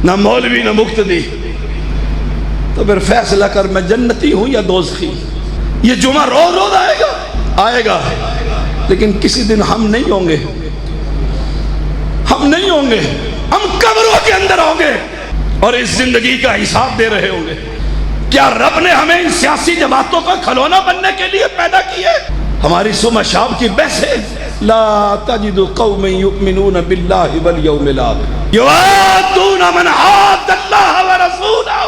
نہ مولوی نہ مقتدی، تو پھر فیصلہ کر میں جنتی ہوں یا دوزخی۔ یہ جمعہ روز روز آئے گا، لیکن کسی دن ہم نہیں ہوں گے، ہم نہیں ہوں گے، ہم قبروں کے اندر ہوں گے اور اس زندگی کا حساب دے رہے ہوں گے۔ کیا رب نے ہمیں ان سیاسی جماعتوں کا کھلونا بننے کے لیے پیدا کیے؟ ہماری صبح شام کی بحث ہے لا تجد قوم یؤمنون باللہ والیوم الآخر یوادون من حاد اللہ ورسولہ۔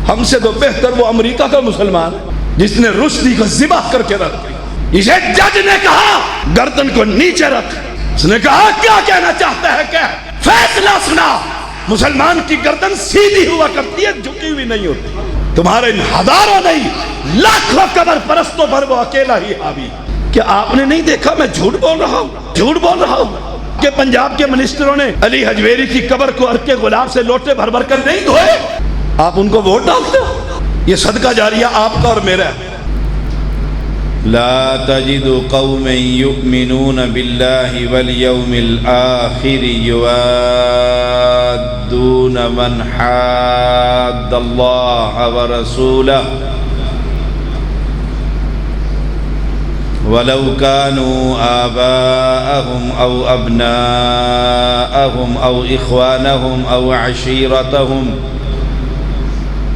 ہم سے تو بہتر وہ امریکہ کا مسلمان ہے جس نے رشدی کو ذبح کر کے رکھ دیا۔ اسے جج نے کہا گردن کو نیچے رکھ، اس نے کہا کیا کہنا چاہتا ہے، کہ فیصلہ سنا۔ مسلمان کی گردن سیدھی ہوا کرتی ہے، جھکی ہوئی نہیں ہوتی۔ تمہارے ہزاروں نہیں لاکھوں قبر پرستوں پر وہ اکیلا ہی حاوی۔ کیا آپ نے نہیں دیکھا میں جھوٹ بول رہا ہوں، جھوٹ بول رہا ہوں کہ پنجاب کے منسٹروں نے علی حجویری کی قبر کو عرق گلاب سے لوٹے بھر بھر کر نہیں دھوئے؟ آپ ان کو ووٹ ڈالتے ہو؟ یہ صدقہ جاریہ آپ کا اور میرا ہے۔ لا تجد قوم يؤمنون بالله واليوم الآخر يوادون من حاد الله ورسوله ولو كانوا آباءهم أو أبناءهم أو إخوانهم أو عشيرتهم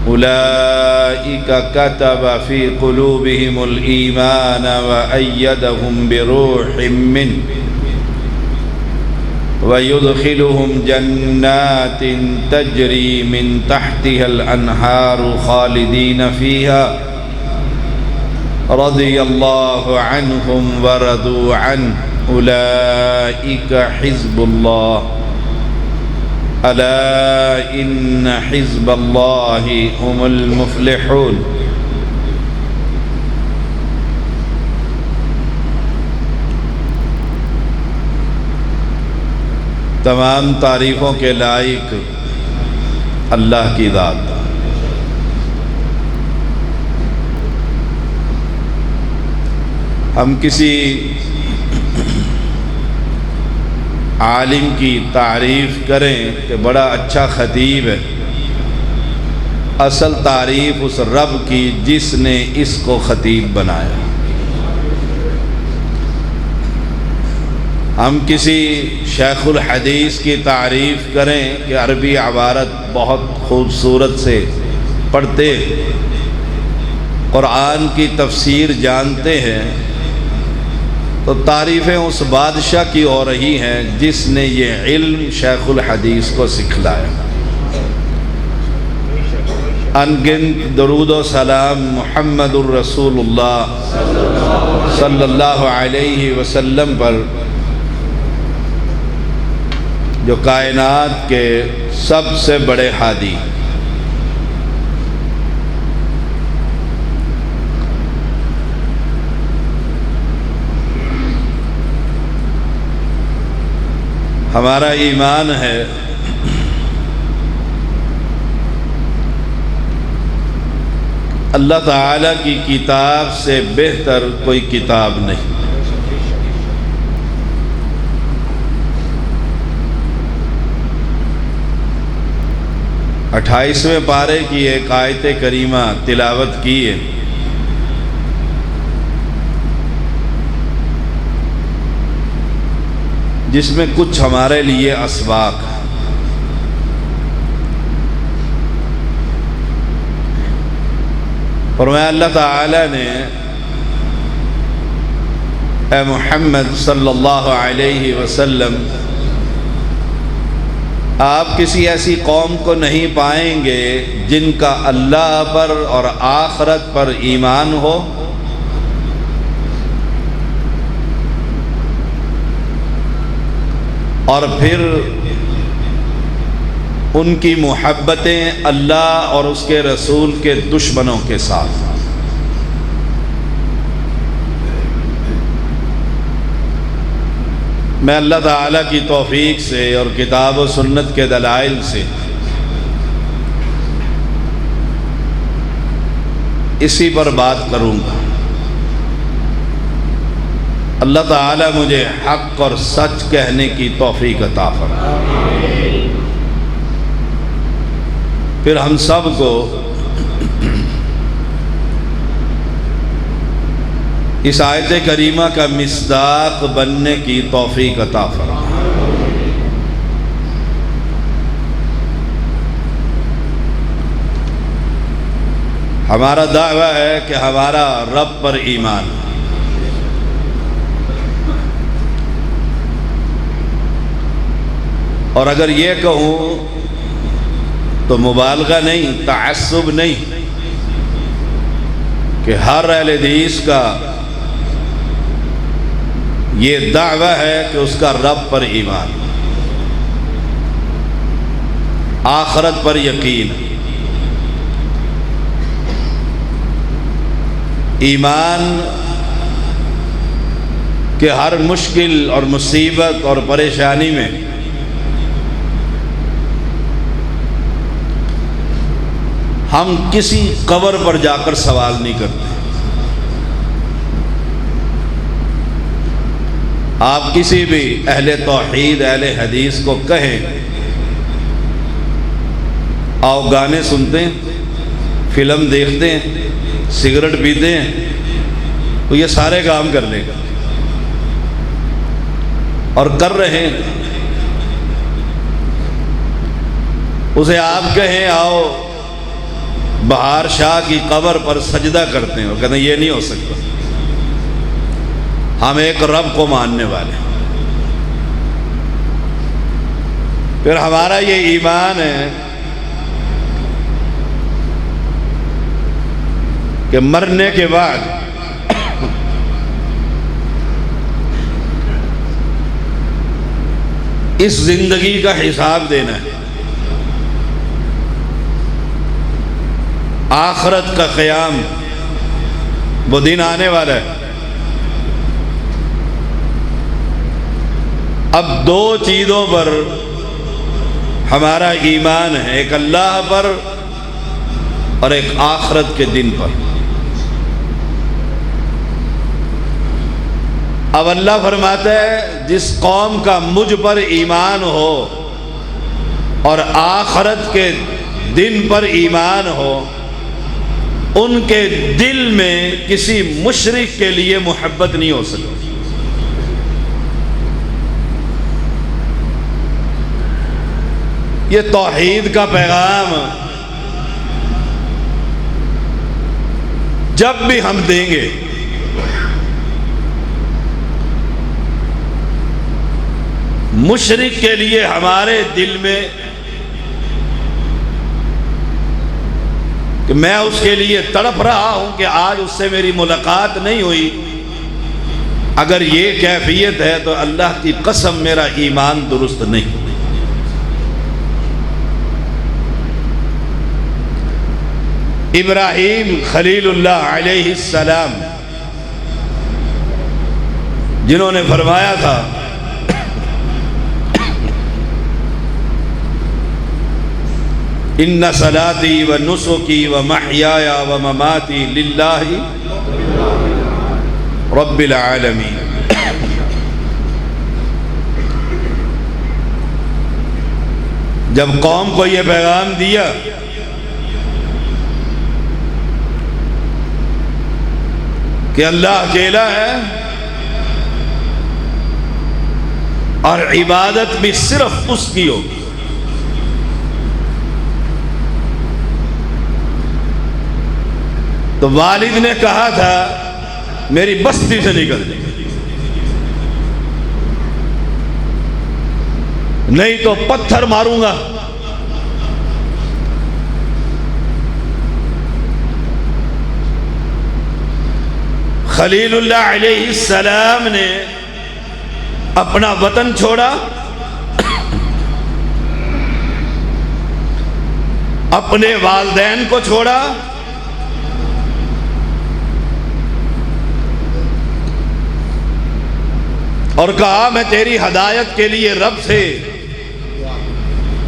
أولئك كتب في قلوبهم الإيمان وأيدهم بروح منه ويدخلهم جنات تجري من تحتها الأنهار خالدين فيها رضي الله عنهم ورضوا عنه أولئك حزب الله ألا إن حزب الله هم المفلحون۔ تمام تعریفوں کے لائق اللہ کی ذات۔ ہم کسی عالم کی تعریف کریں کہ بڑا اچھا خطیب ہے، اصل تعریف اس رب کی جس نے اس کو خطیب بنایا۔ ہم کسی شیخ الحدیث کی تعریف کریں کہ عربی عبارت بہت خوبصورت سے پڑھتے، قرآن کی تفسیر جانتے ہیں، تو تعریفیں اس بادشاہ کی ہو رہی ہیں جس نے یہ علم شیخ الحدیث کو سکھلایا۔ انگنت درود و سلام محمد الرسول اللہ صلی اللہ علیہ وسلم پر، جو کائنات کے سب سے بڑے ہادی۔ ہمارا ایمان ہے اللہ تعالیٰ کی کتاب سے بہتر کوئی کتاب نہیں۔ 28ویں پارے کی ایک آیت کریمہ تلاوت کی ہے، جس میں کچھ ہمارے لیے اسباق ہیں۔ فرمایا اللہ تعالی نے اے محمد صلی اللہ علیہ وسلم، آپ کسی ایسی قوم کو نہیں پائیں گے جن کا اللہ پر اور آخرت پر ایمان ہو اور پھر ان کی محبتیں اللہ اور اس کے رسول کے دشمنوں کے ساتھ۔ میں اللہ تعالیٰ کی توفیق سے اور کتاب و سنت کے دلائل سے اسی پر بات کروں گا۔ اللہ تعالیٰ مجھے حق اور سچ کہنے کی توفیق عطا فرمائے۔ پھر ہم سب کو اس آیت کریمہ کا مصداق بننے کی توفیق عطا فرما۔ ہمارا دعویٰ ہے کہ ہمارا رب پر ایمان، اور اگر یہ کہوں تو مبالغہ نہیں، تعصب نہیں، کہ ہر اہل حدیث کا یہ دعویٰ ہے کہ اس کا رب پر ایمان، آخرت پر یقین، ایمان کہ ہر مشکل اور مصیبت اور پریشانی میں ہم کسی قبر پر جا کر سوال نہیں کرتے۔ آپ کسی بھی اہل توحید اہل حدیث کو کہیں آؤ گانے سنتے ہیں، فلم دیکھتے ہیں، سگریٹ پیتے ہیں، تو یہ سارے کام کر لے گا، اور کر رہے ہیں۔ اسے آپ کہیں آؤ بہار شاہ کی قبر پر سجدہ کرتے ہیں، وہ کہتے ہیں یہ نہیں ہو سکتا، ہم ایک رب کو ماننے والے ہیں۔ پھر ہمارا یہ ایمان ہے کہ مرنے کے بعد اس زندگی کا حساب دینا ہے، آخرت کا قیام، وہ دن آنے والا ہے۔ اب دو چیزوں پر ہمارا ایمان ہے، ایک اللہ پر اور ایک آخرت کے دن پر۔ اب اللہ فرماتا ہے جس قوم کا مجھ پر ایمان ہو اور آخرت کے دن پر ایمان ہو، ان کے دل میں کسی مشرک کے لیے محبت نہیں ہو سکتی۔ یہ توحید کا پیغام جب بھی ہم دیں گے مشرک کے لیے ہمارے دل میں کہ میں اس کے لیے تڑپ رہا ہوں کہ آج اس سے میری ملاقات نہیں ہوئی، اگر یہ کیفیت ہے تو اللہ کی قسم میرا ایمان درست نہیں۔ ابراہیم خلیل اللہ علیہ السلام جنہوں نے فرمایا تھا ان صلاتی و نسکی و محیایا و مماتی للہ رب العالمین، جب قوم کو یہ پیغام دیا کہ اللہ اکیلا ہے اور عبادت بھی صرف اس کی ہوگی، تو والد نے کہا تھا میری بستی سے نکل جائے، نہیں تو پتھر ماروں گا۔ خلیل اللہ علیہ السلام نے اپنا وطن چھوڑا، اپنے والدین کو چھوڑا، اور کہا میں تیری ہدایت کے لیے رب سے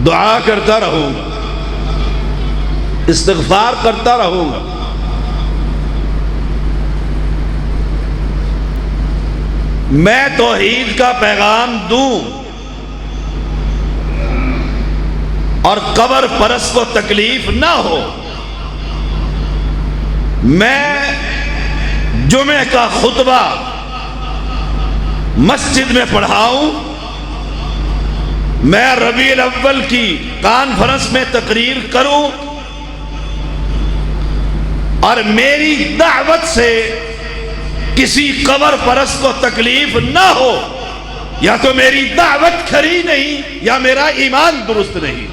دعا کرتا رہوں گا، استغفار کرتا رہوں گا۔ میں توحید کا پیغام دوں، اور قبر پرست کو تکلیف نہ ہو، میں جمعے کا خطبہ مسجد میں پڑھاؤں، میں ربیع الاول کی کانفرنس میں تقریر کروں، اور میری دعوت سے کسی قبر پرست کو تکلیف نہ ہو، یا تو میری دعوت کھری نہیں یا میرا ایمان درست نہیں۔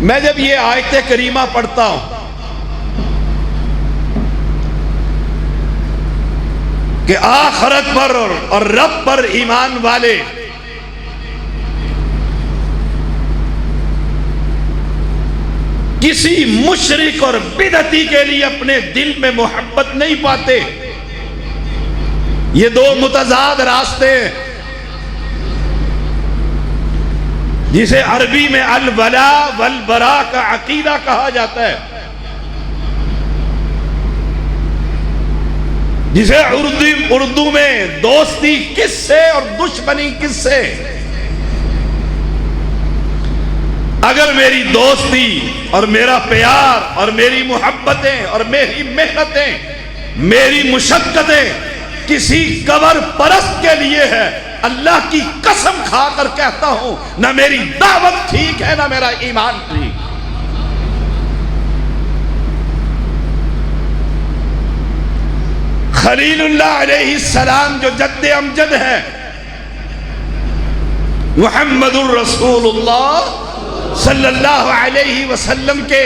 میں جب یہ آیت کریمہ پڑھتا ہوں کہ آخرت پر اور رب پر ایمان والے کسی مشرک اور بدعتی کے لیے اپنے دل میں محبت نہیں پاتے، یہ دو متضاد راستے ہیں، جسے عربی میں الولاء والبراء کا عقیدہ کہا جاتا ہے، جسے اردو میں دوستی کس سے اور دشمنی کس سے۔ اگر میری دوستی اور میرا پیار اور میری محبتیں اور میری محنتیں، میری مشقتیں کسی قبر پرست کے لیے ہے، اللہ کی قسم کھا کر کہتا ہوں نہ میری دعوت ٹھیک ہے نہ میرا ایمان ٹھیک۔ خلیل اللہ علیہ السلام جو جد امجد ہے، محمد الرسول اللہ صلی اللہ علیہ وسلم کے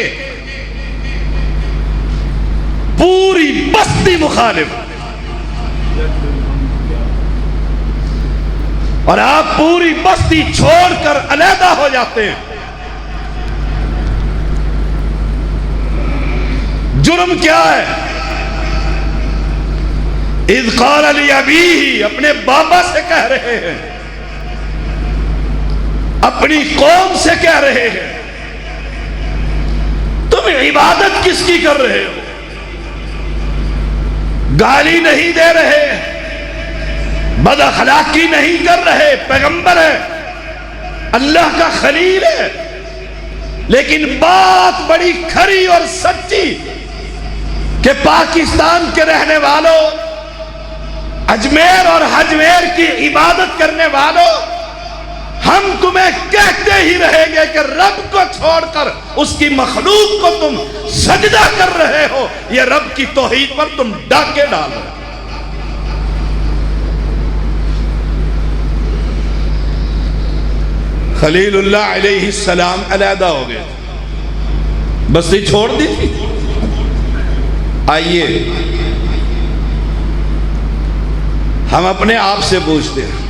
پوری بستی مخالف، اور آپ پوری بستی چھوڑ کر علیحدہ ہو جاتے ہیں، جرم کیا ہے؟ اذ قال لأبیہ، اپنے بابا سے کہہ رہے ہیں، اپنی قوم سے کہہ رہے ہیں، تم عبادت کس کی کر رہے ہو؟ گالی نہیں دے رہے، بد اخلاقی نہیں کر رہے، پیغمبر ہے، اللہ کا خلیل ہے، لیکن بات بڑی کھری اور سچی کہ پاکستان کے رہنے والوں، اجمیر اور حجمیر کی عبادت کرنے والوں، ہم تمہیں کہتے ہی رہیں گے کہ رب کو چھوڑ کر اس کی مخلوق کو تم سجدہ کر رہے ہو، یہ رب کی توحید پر تم ڈاکے ڈال رہے ہو۔ خلیل اللہ علیہ السلام علیحدہ ہو گئے، بستی چھوڑ دی تھی۔ آئیے ہم اپنے آپ سے پوچھتے ہیں،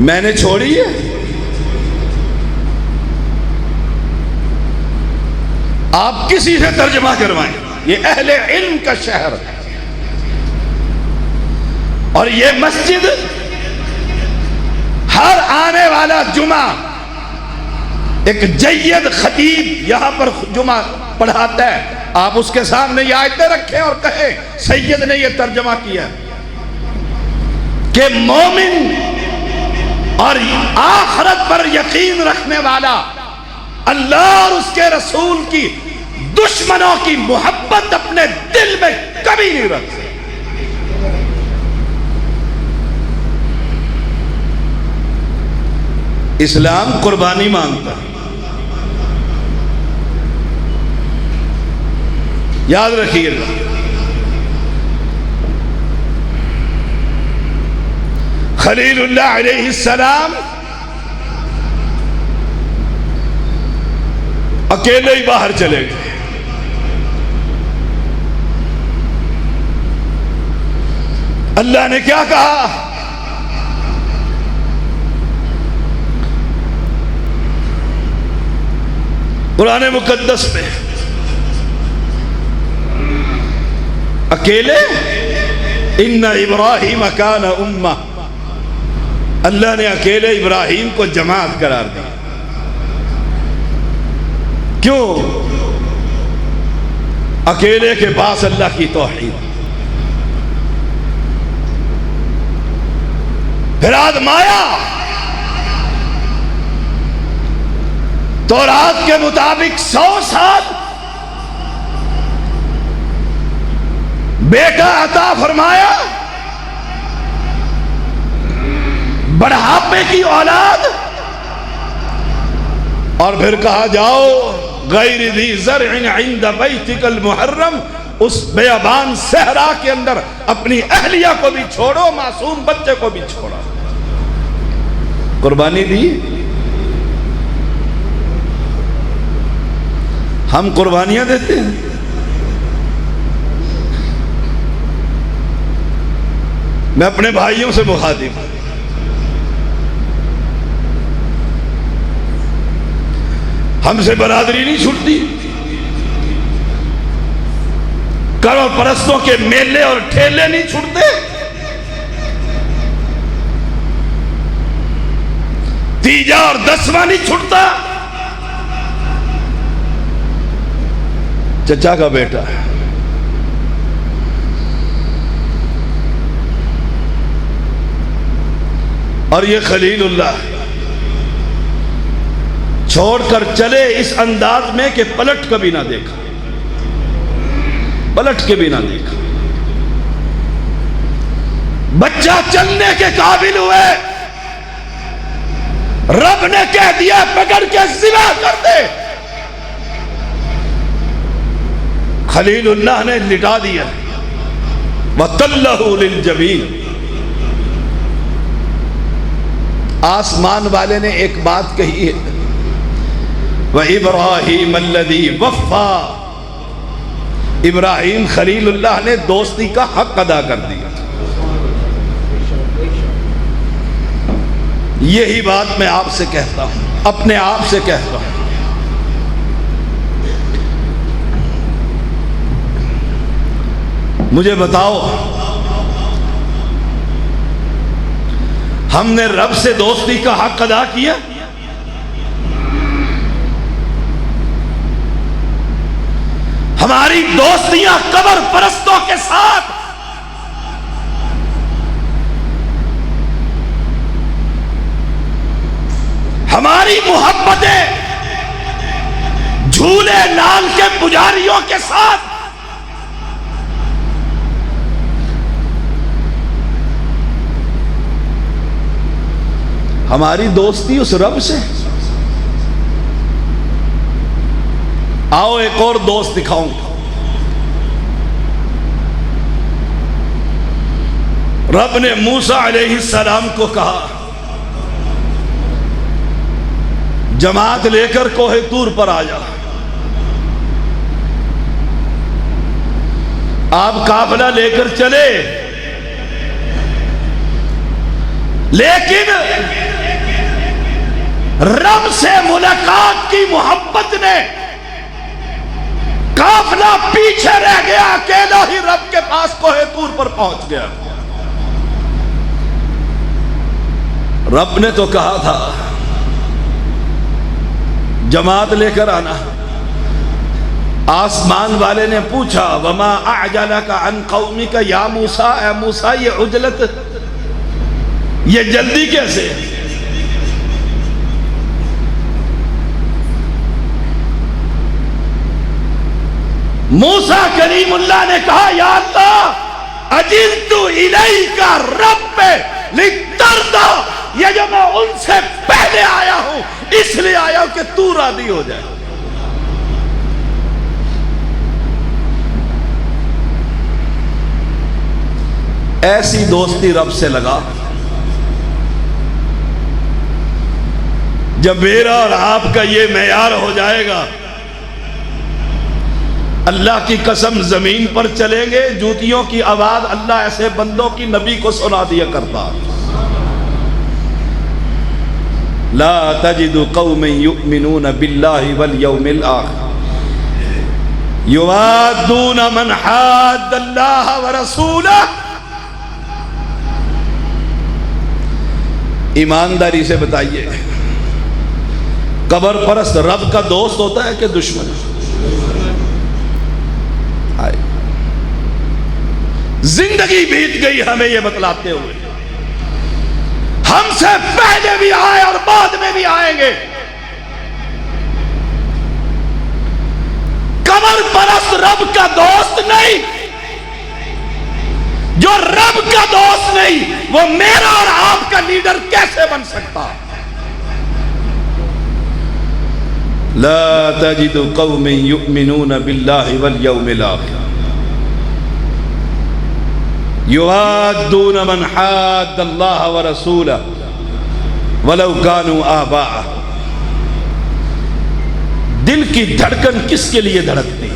میں نے چھوڑی ہے؟ آپ کسی سے ترجمہ کروائیں، یہ اہل علم کا شہر ہے، اور یہ مسجد ہر آنے والا جمعہ ایک جید خطیب یہاں پر جمعہ پڑھاتا ہے، آپ اس کے سامنے یہ آیتیں رکھیں اور کہیں سید نے یہ ترجمہ کیا کہ مومن اور آخرت پر یقین رکھنے والا اللہ اور اس کے رسول کی دشمنوں کی محبت اپنے دل میں کبھی نہیں رکھ سکتا۔ اسلام قربانی مانگتا ہے، یاد رکھیے گا۔ خلیل اللہ علیہ السلام اکیلے ہی باہر چلے گئے، اللہ نے کیا کہا؟ قرآن مقدس میں اکیلے، ان ابراہیم کان امہ، اللہ نے اکیلے ابراہیم کو جماعت قرار دیا۔ کیوں؟ اکیلے کے پاس اللہ کی توحید، آزمایا، تورات کے مطابق 100 سال بیٹا عطا فرمایا، بڑھاپے کی اولاد، اور پھر کہا جاؤ غیر ذی زرع عند بیتک المحرم، اس بیابان صحرا کے اندر اپنی اہلیہ کو بھی چھوڑو، معصوم بچے کو بھی چھوڑو۔ قربانی دی۔ ہم قربانیاں دیتے ہیں، میں اپنے بھائیوں سے مخاطب ہوں، ہم سے برادری نہیں چھوٹتی، کروڑ پرستوں کے میلے اور ٹھیلے نہیں چھوٹتے، تیجا اور دسواں نہیں چھوٹتا۔ چچا کا بیٹا ہے، اور یہ خلیل اللہ چھوڑ کر چلے اس انداز میں کہ پلٹ کبھی نہ دیکھا، پلٹ کے بھی نہ دیکھا۔ بچہ چلنے کے قابل ہوئے، رب نے کہہ دیا پکڑ کے ذبح کر دے، خلیل اللہ نے لٹا دیا، وَتَلَّهُ لِلْجَبِينِ۔ آسمان والے نے ایک بات کہی ہے، وَإِبْرَاهِيمَ الَّذِي وَفَّى، ابراہیم خلیل اللہ نے دوستی کا حق ادا کر دیا۔ یہی بات میں آپ سے کہتا ہوں، اپنے آپ سے کہتا ہوں، مجھے بتاؤ ہم نے رب سے دوستی کا حق ادا کیا؟ ہماری دوستیاں قبر پرستوں کے ساتھ، ہماری محبتیں جھولے لال کے پجاریوں کے ساتھ، ہماری دوستی اس رب سے۔ آؤ ایک اور دوست دکھاؤں گا۔ رب نے موسیٰ علیہ السلام کو کہا جماعت لے کر کوہ طور پر آ جا۔ آپ قافلہ لے کر چلے، لیکن رب سے ملاقات کی محبت نے قافلہ پیچھے رہ گیا، اکیلا ہی رب کے پاس کوہ طور پر پہنچ گیا۔ رب نے تو کہا تھا جماعت لے کر آنا۔ آسمان والے نے پوچھا وما اعجلک عن قومک یا موسیٰ، اے موسیٰ یہ عجلت، یہ جلدی کیسے؟ موسیٰ کلیم اللہ نے کہا یا اللہ اجلت الیک رب لترضی، یہ جو میں ان سے پہلے آیا ہوں اس لیے آیا ہوں کہ تو راضی ہو جائے۔ ایسی دوستی رب سے لگا جب میرا اور آپ کا یہ معیار ہو جائے گا، اللہ کی قسم زمین پر چلیں گے، جوتیوں کی آواز اللہ ایسے بندوں کی نبی کو سنا دیا کرتا، لا تجد قوم یؤمنون باللہ والیوم الآخر یوادون من حاد اللہ ورسولہ۔ ایمانداری سے بتائیے قبر پرست رب کا دوست ہوتا ہے کہ دشمن؟ زندگی بیت گئی ہمیں یہ بتلاتے ہوئے، ہم سے پہلے بھی آئے اور بعد میں بھی آئیں گے. قبر پرست رب کا دوست نہیں. جو رب کا دوست نہیں وہ میرا اور آپ کا لیڈر کیسے بن سکتا؟ لا تجد قوم يؤمنون بالله واليوم الآخر يوادون من حاد الله ورسوله ولو كانوا آباءهم. دل کی دھڑکن کس کے لیے دھڑکتی ہے؟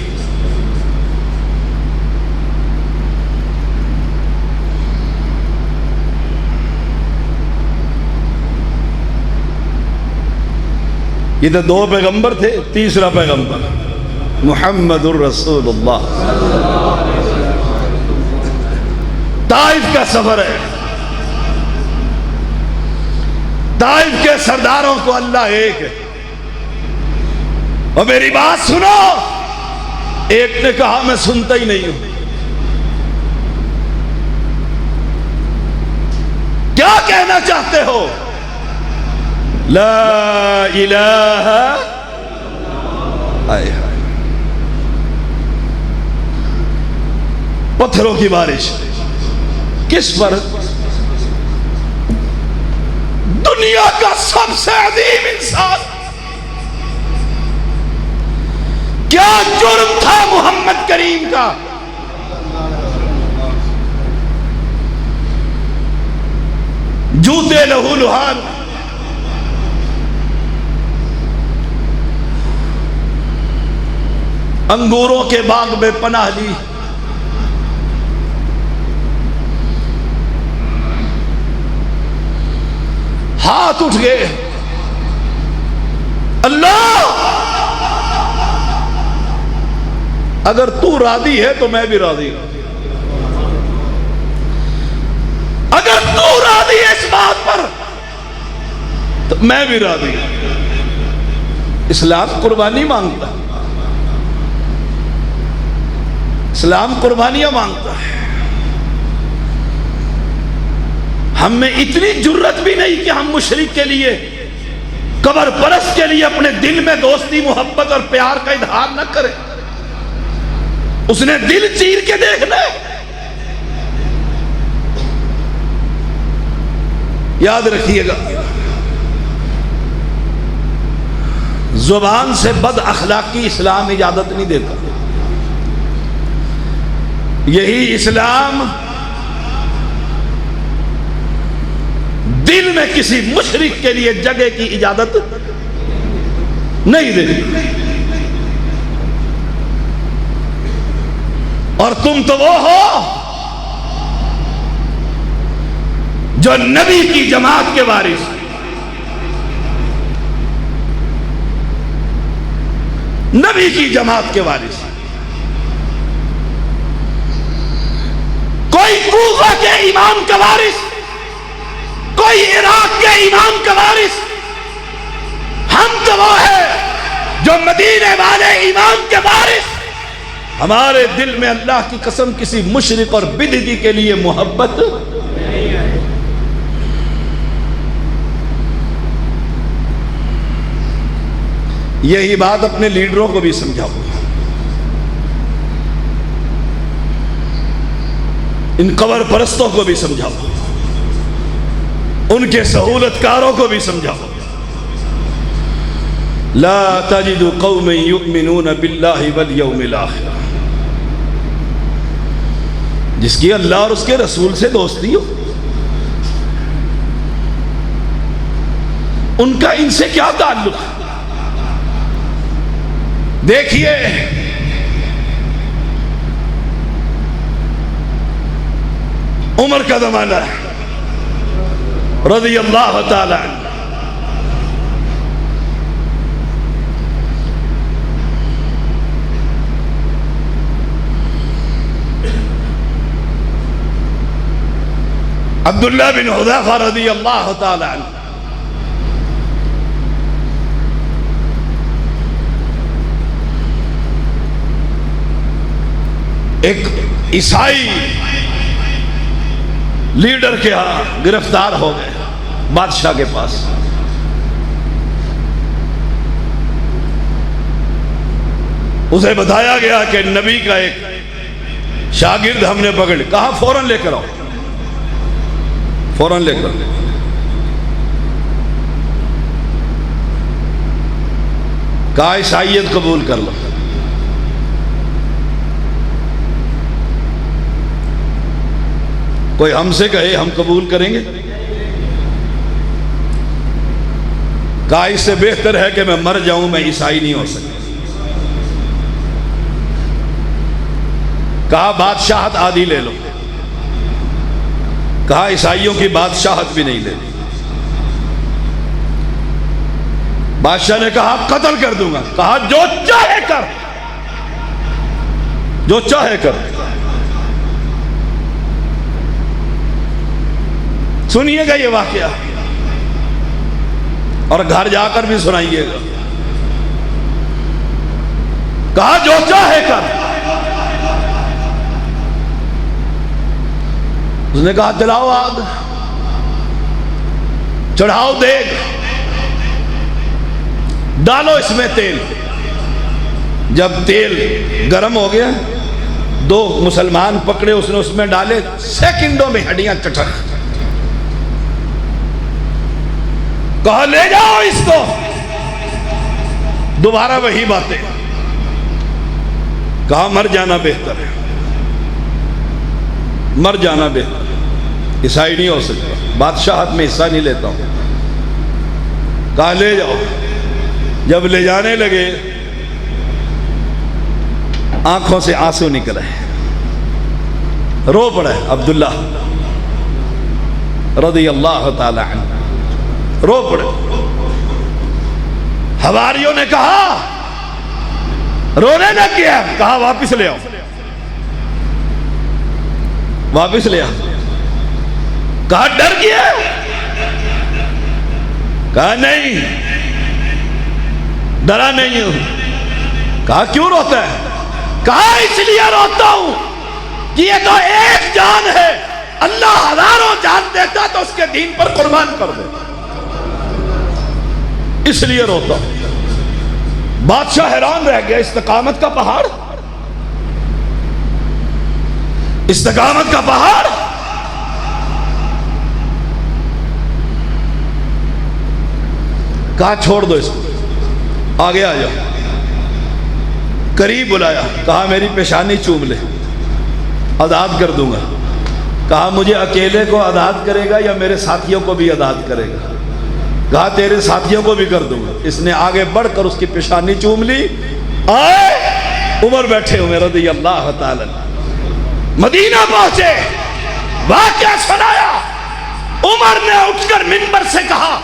یہ تو دو پیغمبر تھے، تیسرا پیغمبر محمد الرسول اللہ. طائف کا سفر ہے. طائف کے سرداروں کو اللہ ایک ہے. اور میری بات سنو، ایک نے کہا میں سنتا ہی نہیں ہوں. کیا کہنا چاہتے ہو؟ لا الہ. آئے ہائے، پتھروں کی بارش کس پر؟ دنیا کا سب سے عظیم انسان. کیا جرم تھا محمد کریم کا؟ جوتے لہو لہان، انگوروں کے باغ میں پناہ لی، ہاتھ اٹھ گئے، اللہ اگر تو راضی ہے تو میں بھی راضی ہوں. اگر تو راضی ہے اس بات پر تو میں بھی راضی ہوں. اسلام قربانی مانگتا ہے. اسلام قربانیاں مانگتا ہے. ہم میں اتنی جرت بھی نہیں کہ ہم مشرک کے لیے، قبر پرست کے لیے اپنے دل میں دوستی، محبت اور پیار کا اظہار نہ کریں. اس نے دل چیر کے دیکھ لے. یاد رکھیے گا، زبان سے بد اخلاقی اسلام اجازت نہیں دیتا. یہی اسلام دل میں کسی مشرک کے لیے جگہ کی اجازت نہیں دیتی. اور تم تو وہ ہو جو نبی کی جماعت کے وارث، نبی کی جماعت کے وارث. کوئی کوفہ کے امام کا وارث، کوئی عراق کے امام کا وارث. ہم تو وہ ہے جو مدینے والے امام کے وارث. ہمارے دل میں اللہ کی قسم کسی مشرک اور بدعتی کے لیے محبت نہیں ہے. یہی بات اپنے لیڈروں کو بھی سمجھاؤ، ان قبر پرستوں کو بھی سمجھاؤ، ان کے سہولت کاروں کو بھی سمجھاؤ. لا تجد قوم یؤمنون باللہ والیوم الآخر. جس کی اللہ اور اس کے رسول سے دوستی ہو، ان کا ان سے کیا تعلق؟ دیکھیے عمر کا زمانہ ہے رضی اللہ تعالی عنہ. عبداللہ بن حذیفہ رضی اللہ تعالی عنہ ایک عیسائی لیڈر کے ہاں گرفتار ہو گئے. بادشاہ کے پاس. اسے بتایا گیا کہ نبی کا ایک شاگرد ہم نے پکڑ. کہا فوراً لے کر آؤ, فوراً لے کر. کہا عیسائیت قبول کر لو. کوئی ہم سے کہے ہم قبول کریں گے؟ کہا اس سے بہتر ہے کہ میں مر جاؤں, میں عیسائی نہیں ہو سکتا. کہا بادشاہت آدھی لے لو. کہا عیسائیوں کی بادشاہت بھی نہیں لینی. بادشاہ نے کہا قتل کر دوں گا. کہا جو چاہے کر, جو چاہے کر. سنیے گا یہ واقعہ اور گھر جا کر بھی سنائیے گا. کہا جو چاہے کر. اس نے کہا جلاؤ آگ, چڑھاؤ دیگ, ڈالو اس میں تیل. جب تیل گرم ہو گیا, 2 مسلمان پکڑے, اس نے اس میں ڈالے, سیکنڈوں میں ہڈیاں چٹک. کہا لے جاؤ اس کو. دوبارہ وہی باتیں. کہا مر جانا بہتر ہے, مر جانا بہتر. عیسائی نہیں ہو سکتا, بادشاہت میں حصہ نہیں لیتا ہوں. کہا لے جاؤ. جب لے جانے لگے آنکھوں سے آنسو نکلے, رو پڑے عبداللہ رضی اللہ تعالی عنہ, رو پڑے. حواریوں نے کہا رونے نہ کیا. کہا واپس لے آؤ, واپس لے آؤ. کہا ڈر گیا. کہا نہیں, ڈرا نہیں ہوں. کہا کیوں روتا ہے؟ کہا اس لیے روتا ہوں کہ یہ تو ایک جان ہے, اللہ ہزاروں جان دیتا تو اس کے دین پر قربان کر دے, اس لیے روتا ہوں. بادشاہ حیران رہ گیا. استقامت کا پہاڑ, استقامت کا پہاڑ. کہا چھوڑ دو اس کو, آگے آ جاؤ. قریب بلایا. کہا میری پیشانی چوم لے, آزاد کر دوں گا. کہا مجھے اکیلے کو آزاد کرے گا یا میرے ساتھیوں کو بھی آزاد کرے گا؟ کہا تیرے ساتھیوں کو بھی کر دوں گا. اس نے آگے بڑھ کر اس کی پیشانی چوم لی. آئے عمر بیٹھے ہوئے رضی اللہ تعالی. مدینہ پہنچے, واقعہ سنایا. عمر نے اٹھ کر منبر سے کہا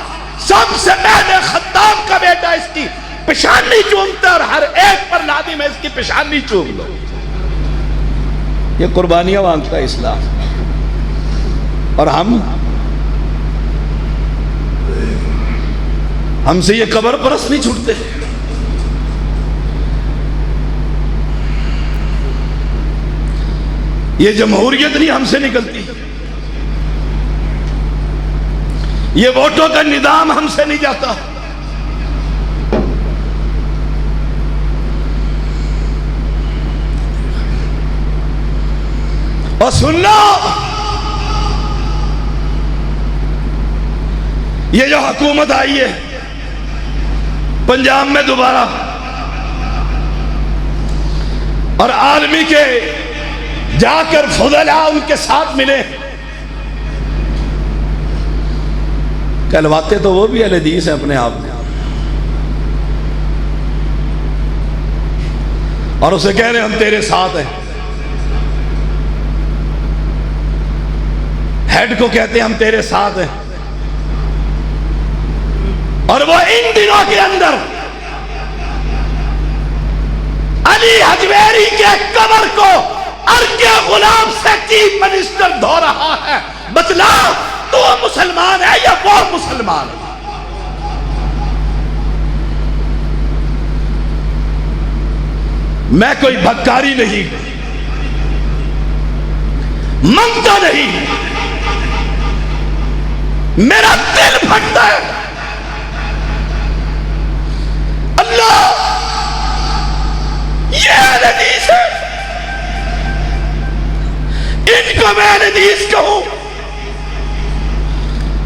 سب سے پہلے خطاب کا بیٹا اس کی پیشانی چومتا اور ہر ایک پر لازم ہے اس کی پیشانی چوم لو. یہ قربانیاں مانگتا ہے اسلام. اور ہم سے یہ قبر پرست نہیں چھوٹتے. یہ جمہوریت نہیں ہم سے نکلتی. یہ ووٹوں کا نظام ہم سے نہیں جاتا. اور سن لو, یہ جو حکومت آئی ہے پنجاب میں دوبارہ, اور عالمی کے جا کر فضلاء ان کے ساتھ ملے, کہلواتے تو وہ بھی اہل حدیث ہیں اپنے آپ میں, اور اسے کہہ رہے ہم تیرے ساتھ ہیں. ہیڈ کو کہتے ہیں ہم تیرے ساتھ ہیں. اور وہ ان دنوں کے اندر علی حجویری کے قبر کو ارک غلام سے چیف منسٹر دھو رہا ہے. بتلا تو مسلمان ہے یا وہ مسلمان ہے؟ میں کوئی بھکاری نہیں, منگتا نہیں, میرا دل پھٹتا ہے. اللہ یہ اہل حدیث ہے، ان کو میں اہل حدیث کہوں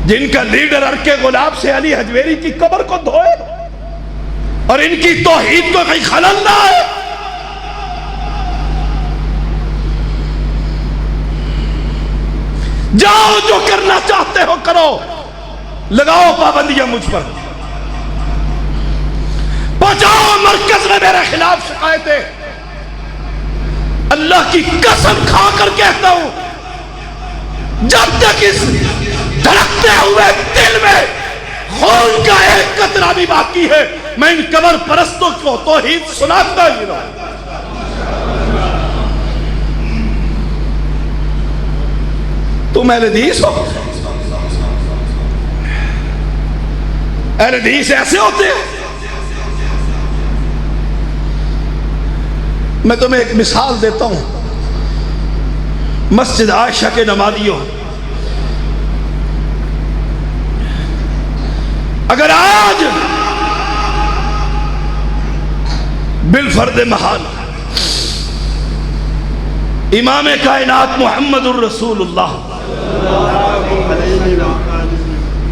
جن کا لیڈر عرق گلاب سے علی حجویری کی قبر کو دھوئے اور ان کی توحید کو کہیں خلل نہ آئے. جاؤ جو کرنا چاہتے ہو کرو، لگاؤ پابندیاں مجھ پر، پہنچاؤ مرکز میں میرے خلاف شکایتیں. اللہ کی قسم کھا کر کہتا ہوں، جب تک اس دھڑکتے ہوئے دل میں خون کا ایک قطرہ بھی باقی ہے، میں ان قبر پرستوں کو توحید سناتا ہی رہوں. تم اہل حدیث ہو؟ اہل حدیث ایسے ہوتے ہیں؟ میں تمہیں ایک مثال دیتا ہوں. مسجد عائشہ کے نمازیوں، اگر آج بالفرد محال امام کائنات محمد الرسول اللہ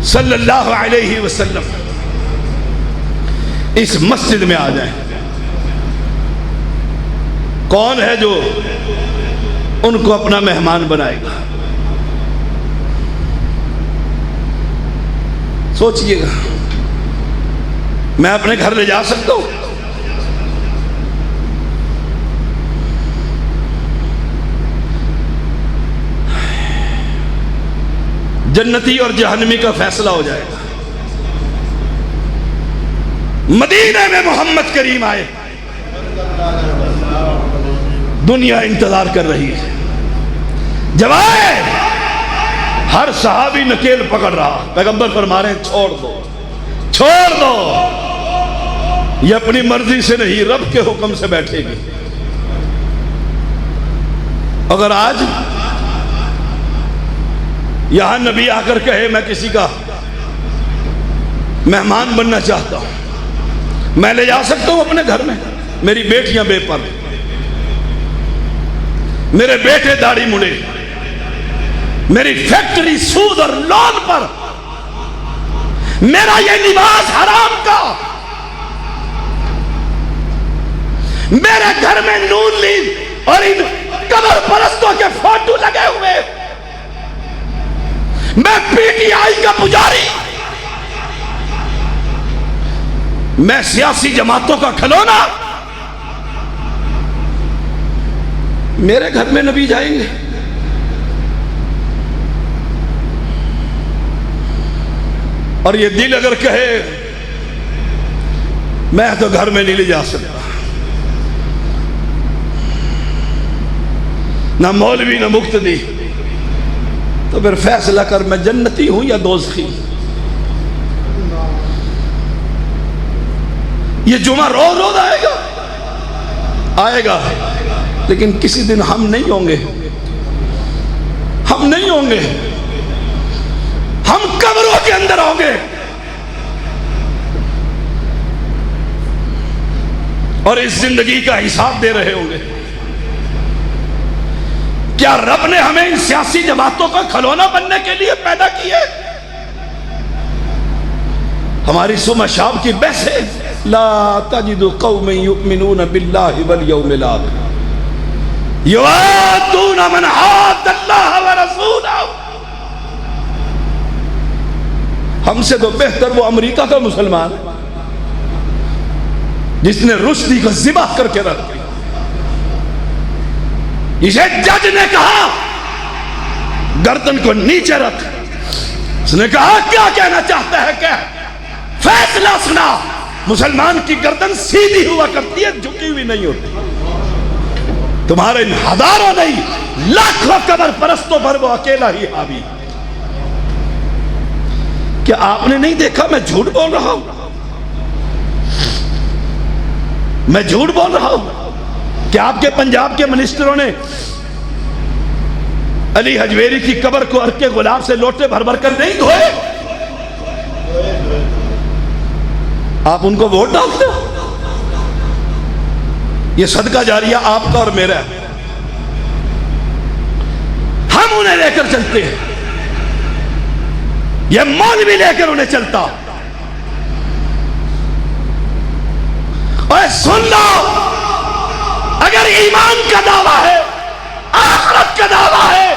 صلی اللہ علیہ وسلم اس مسجد میں آ جائیں، کون ہے جو ان کو اپنا مہمان بنائے گا؟ سوچئے گا. میں اپنے گھر لے جا سکتا ہوں؟ جنتی اور جہنمی کا فیصلہ ہو جائے گا. مدینہ میں محمد کریم آئے، دنیا انتظار کر رہی ہے. جب آئے ہر صحابی نکیل پکڑ رہا. پیغمبر فرما رہے ہیں چھوڑ دو، چھوڑ دو، یہ اپنی مرضی سے نہیں رب کے حکم سے بیٹھے گی. اگر آج یہاں نبی آ کر کہے میں کسی کا مہمان بننا چاہتا ہوں، میں لے جا سکتا ہوں اپنے گھر میں؟ میری بیٹیاں بے پردہ، میرے بیٹے داڑھی مڑے، میری فیکٹری سود اور لون پر، میرا یہ لباس حرام کا، میرے گھر میں نون لیگ اور ان قبر پرستوں کے فوٹو لگے ہوئے، میں پی ٹی آئی کا پجاری، میں سیاسی جماعتوں کا کھلونا، میرے گھر میں نبی جائیں گے؟ اور یہ دل اگر کہے میں تو گھر میں نہیں لے جا سکتا، نہ مولوی نہ مقتدی، تو پھر فیصلہ کر میں جنتی ہوں یا دوزخی. یہ جمعہ روز روز آئے گا، آئے گا، لیکن کسی دن ہم نہیں ہوں گے، ہم نہیں ہوں گے، ہم قبروں کے اندر ہوں گے. اور اس زندگی کا حساب دے رہے ہوں گے. کیا رب نے ہمیں ان سیاسی جماعتوں کا کھلونا بننے کے لیے پیدا کیے؟ ہماری صبح شام کی بحث ہے، لا تجد قوم یؤمنون باللہ والیوم الآخر یوادون من حاد اللہ ورسولہ. ہم سے تو بہتر وہ امریکہ کا مسلمان ہے جس نے رشدی کو ذبح کر کے رکھ دیا. اسے جج نے کہا گردن کو نیچے رکھ، اس نے کہا کیا کہنا چاہتا ہے، کہ فیصلہ سنا. مسلمان کی گردن سیدھی ہوا کرتی ہے، جھکی ہوئی نہیں ہوتی. تمہارے ہزاروں نہیں لاکھوں قبر پرستوں پر وہ اکیلا ہی حاوی. کیا آپ نے نہیں دیکھا میں جھوٹ بول رہا ہوں؟ میں جھوٹ بول رہا ہوں کہ آپ کے پنجاب کے منسٹروں نے علی حجویری کی قبر کو عرق گلاب سے لوٹے بھر بھر کر نہیں دھوئے؟ آپ ان کو ووٹ ڈالتے ہو؟ یہ صدقہ جاریہ آپ کا اور میرا ہے، ہم انہیں لے کر چلتے ہیں، یہ مولوی لے کر انہیں چلتا۔ اور سن لو، اگر ایمان کا دعویٰ ہے، آخرت کا دعویٰ ہے،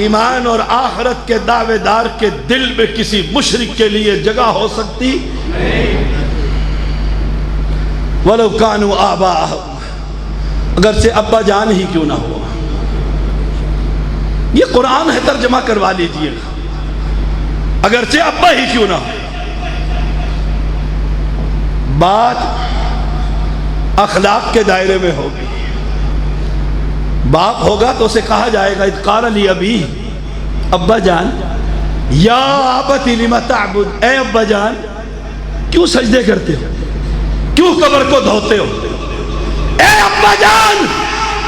ایمان اور آخرت کے دعوے دار کے دل میں کسی مشرک کے لیے جگہ ہو سکتی وَلَوْ كَانُوا آبَاءَهُمْ، اگرچہ ابا جان ہی کیوں نہ ہو۔ یہ قرآن ہے، ترجمہ کروا لیجئے، اگرچہ ابا ہی کیوں نہ ہو۔ بات اخلاق کے دائرے میں ہوگی، باپ ہوگا تو اسے کہا جائے گا اذ قال لی ابی، ابا جان، یا ابت لم تعبد، اے ابا جان کیوں سجدے کرتے ہو، کیوں قبر کو دھوتے ہو، اے ابا جان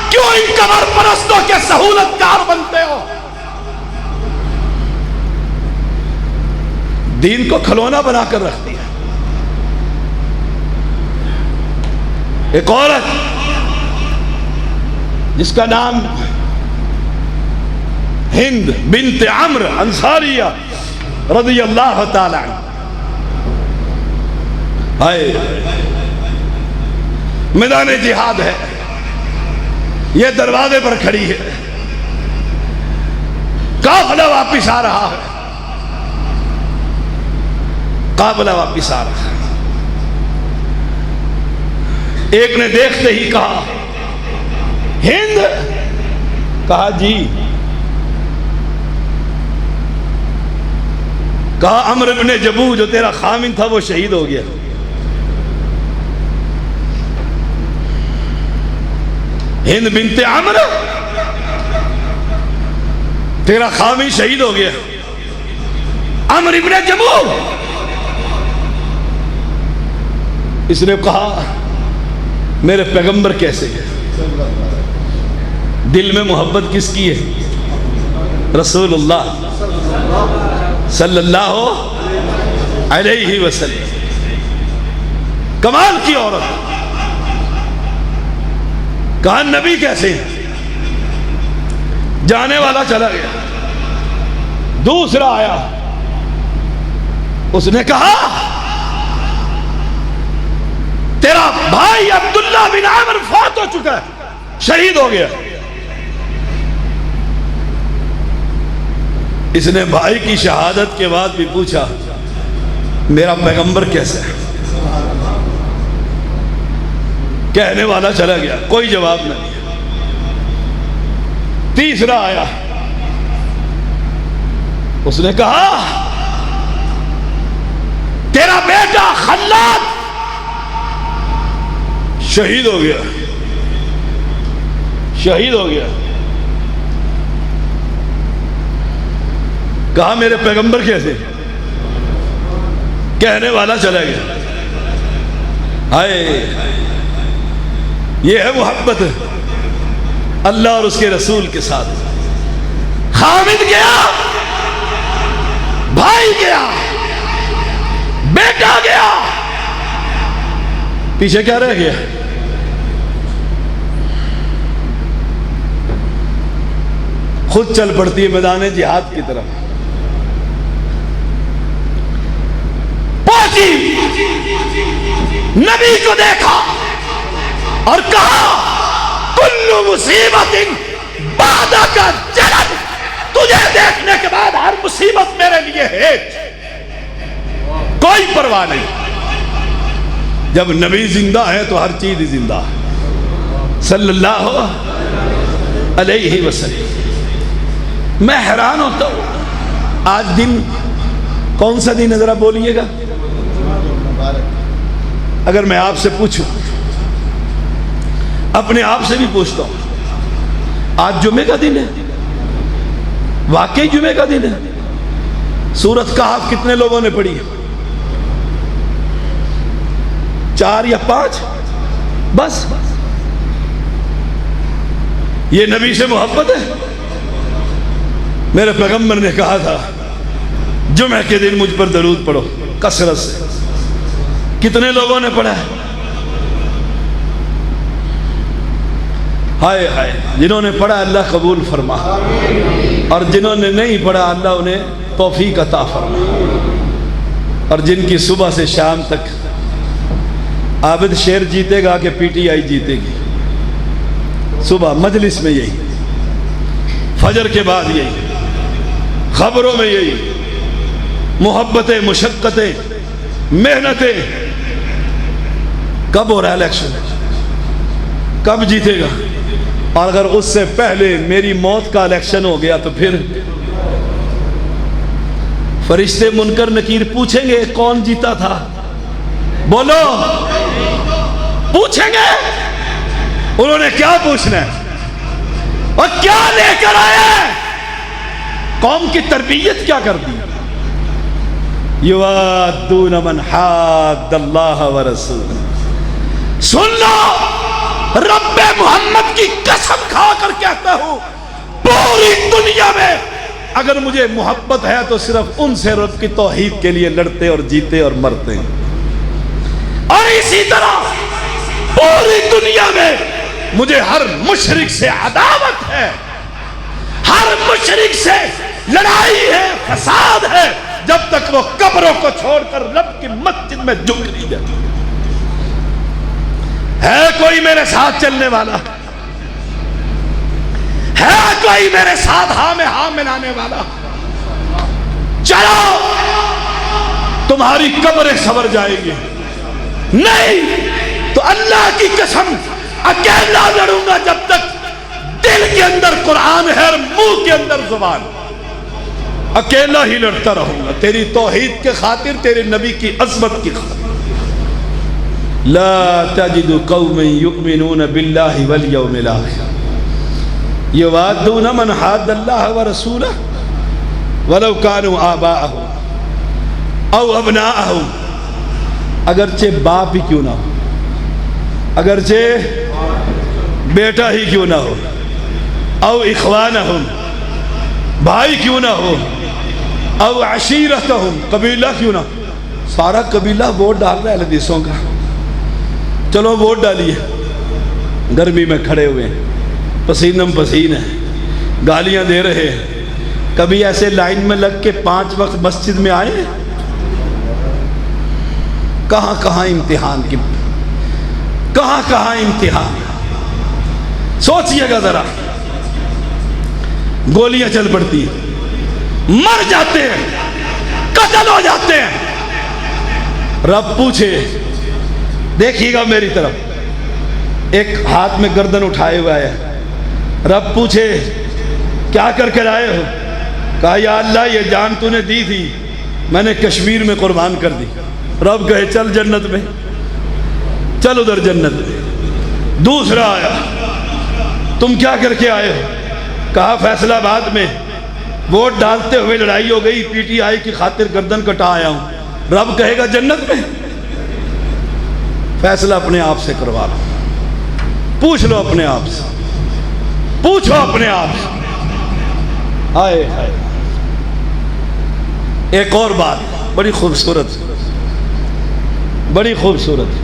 کیوں ان قبر پرستوں کے سہولت کار بنتے ہو۔ دین کو کھلونا بنا کر رکھتی ہے۔ ایک عورت جس کا نام ہند بنت عمرو انصاریہ رضی اللہ تعالی عنہ، میدان جہاد ہے، یہ دروازے پر کھڑی ہے، قافلہ واپس آ رہا ہے، قافلہ واپس آ رہا ہے۔ ایک نے دیکھتے ہی کہا ہند، کہا جی، کہا عمرو بن جبو جو تیرا خامن تھا وہ شہید ہو گیا۔ ہند بنت عمرو، تیرا خامن شہید ہو گیا۔ عمرو بن جبو، اس نے کہا میرے پیغمبر کیسے ہے؟ دل میں محبت کس کی ہے؟ رسول اللہ صلی اللہ علیہ وسلم۔ کمال کی عورت، کہا نبی کیسے ہیں؟ جانے والا چلا گیا، دوسرا آیا، اس نے کہا تیرا بھائی عبداللہ بن عامر فوت ہو چکا ہے، شہید ہو گیا۔ اس نے بھائی کی شہادت کے بعد بھی پوچھا میرا پیغمبر کیسے ہے؟ کہنے والا چلا گیا، کوئی جواب نہیں۔ تیسرا آیا، اس نے کہا تیرا بیٹا خلاد شہید ہو گیا، شہید ہو گیا۔ کہا میرے پیغمبر کیسے؟ کہنے والا چلا گیا۔ ہائے، یہ ہے محبت اللہ اور اس کے رسول کے ساتھ۔ خامد گیا، بھائی گیا، بیٹا گیا، پیچھے کیا رہ گیا؟ خود چل پڑتی ہے میدان جہاد کی طرف۔ پہنچی، نبی کو دیکھا اور کہا کل مصیبت بعدک جلد، تجھے دیکھنے کے بعد ہر مصیبت میرے لیے ہے، کوئی پرواہ نہیں۔ جب نبی زندہ ہے تو ہر چیز زندہ ہے صلی اللہ علیہ وسلم۔ میں حیران ہوتا ہوں، آج دن کون سا دن ہے ذرا بولیے گا؟ اگر میں آپ سے پوچھوں، اپنے آپ سے بھی پوچھتا ہوں، آج جمعے کا دن ہے؟ واقعی جمعے کا دن ہے؟ سورۃ کہف کتنے لوگوں نے پڑھی ہے؟ 4 یا 5؟ بس؟ یہ نبی سے محبت ہے؟ میرے پیغمبر نے کہا تھا جمعہ کے دن مجھ پر درود پڑھو کثرت سے. کتنے لوگوں نے پڑھا ہے؟ ہائے ہائے. جنہوں نے پڑھا اللہ قبول فرما، اور جنہوں نے نہیں پڑھا اللہ انہیں توفیق عطا فرما. اور جن کی صبح سے شام تک عابد شیر جیتے گا کہ پی ٹی آئی جیتے گی. صبح مجلس میں یہی، فجر کے بعد یہی، خبروں میں یہی، محبتیں، مشقتیں، محنتیں. کب ہو رہا ہے الیکشن؟ کب جیتے گا؟ اور اگر اس سے پہلے میری موت کا الیکشن ہو گیا تو پھر فرشتے منکر نکیر پوچھیں گے کون جیتا تھا؟ بولو، پوچھیں گے. انہوں نے کیا پوچھنا ہے اور کیا لے کر آئے؟ قوم کی تربیت کیا کر دی؟ یوادون من حاد اللہ ورسولہ. سن لو، رب محمد کی قسم کھا کر کہتا ہوں، پوری دنیا میں اگر مجھے محبت ہے تو صرف ان سے رب کی توحید کے لیے لڑتے اور جیتے اور مرتے ہیں. اور اسی طرح پوری دنیا میں مجھے ہر مشرک سے عداوت ہے، ہر مشرک سے لڑائی ہے، فساد ہے، جب تک وہ قبروں کو چھوڑ کر رب کی مسجد میں جھک نہیں جاتا. ہے کوئی میرے ساتھ چلنے والا؟ ہے کوئی میرے ساتھ ہاں میں ہاں ملانے والا؟ چلو، تمہاری قبریں سنور جائیں گی. نہیں تو اللہ کی قسم اکیلا لڑوں گا جب تک دل کے اندر قرآن ہے اور منہ کے اندر زبان. اکیلا ہی لڑتا رہوں گا تیری توحید کے خاطر، تیرے نبی کی عظمت کی خاطر. لا تجد قوم یؤمنون باللہ والیوم الاخر یوادون من حاد اللہ ورسولہ ولو کانوا آباءہم او ابناءہم. اگرچہ باپ ہی کیوں نہ ہو، اگرچہ بیٹا ہی کیوں نہ ہو، او اخوانہم، بھائی کیوں نہ ہو، او عشیرتہم، قبیلہ کیوں نہ ہو. سارا قبیلہ ووٹ ڈال رہا ہے حدیثوں کا. چلو ووٹ ڈالیے. گرمی میں کھڑے ہوئے ہیں، پسینم پسین ہیں، گالیاں دے رہے ہیں. کبھی ایسے لائن میں لگ کے 5 وقت مسجد میں آئے؟ کہاں کہاں امتحان کی، کہاں کہاں امتحان. سوچئے گا ذرا. گولیاں چل پڑتی ہیں، مر جاتے ہیں، قتل ہو جاتے ہیں. رب پوچھے، دیکھیے گا میری طرف، ایک ہاتھ میں گردن اٹھائے ہوا ہے. رب پوچھے کیا کر کے لائے ہو؟ کہا یا اللہ یہ جان تو نے دی تھی، میں نے کشمیر میں قربان کر دی. رب کہے چل جنت میں، چل ادھر جنت میں. دوسرا آیا، تم کیا کر کے آئے ہو؟ کہا فیصل آباد میں ووٹ ڈالتے ہوئے لڑائی ہو گئی، پی ٹی آئی کی خاطر گردن کٹا آیا ہوں. رب کہے گا جنت میں. فیصلہ اپنے آپ سے کروا لو، پوچھ لو اپنے آپ سے، پوچھو اپنے آپ سے. آئے آئے. ایک اور بات بڑی خوبصورت، بڑی خوبصورت.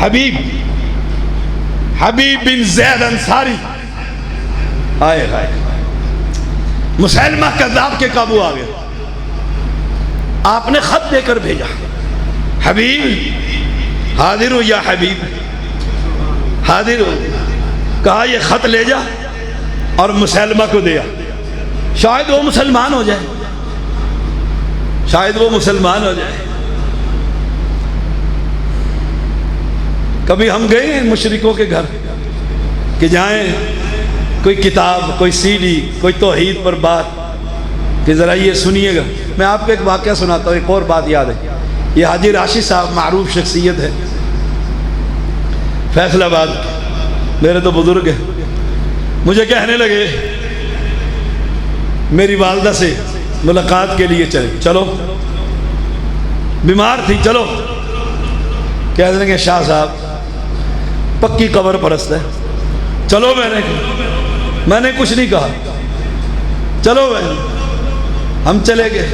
حبیب بن زید انصاری آئے آئے. مسلمہ کذاب کے قابو آ گئے. آپ نے خط دے کر بھیجا، حبیب حاضر ہو یا حبیب، حاضر ہو. کہا یہ خط لے جا اور مسلمہ کو دیا، شاید وہ مسلمان ہو جائے، شاید وہ مسلمان ہو جائے. کبھی ہم گئے ہیں مشرکوں کے گھر کہ جائیں کوئی کتاب، کوئی سی ڈی، کوئی توحید پر بات کہ ذرا یہ سنیے گا. میں آپ کو ایک واقعہ سناتا ہوں. ایک اور بات یاد ہے. یہ حاجی راشد صاحب معروف شخصیت ہے فیصل آباد، میرے تو بزرگ ہیں. مجھے کہنے لگے میری والدہ سے ملاقات کے لیے چلو. بیمار تھی، چلو. کہہ دیں گے شاہ صاحب پکی قبر پرست ہے، چلو. میں نے میں نے کچھ نہیں کہا، چلو بھائی ہم چلے گئے،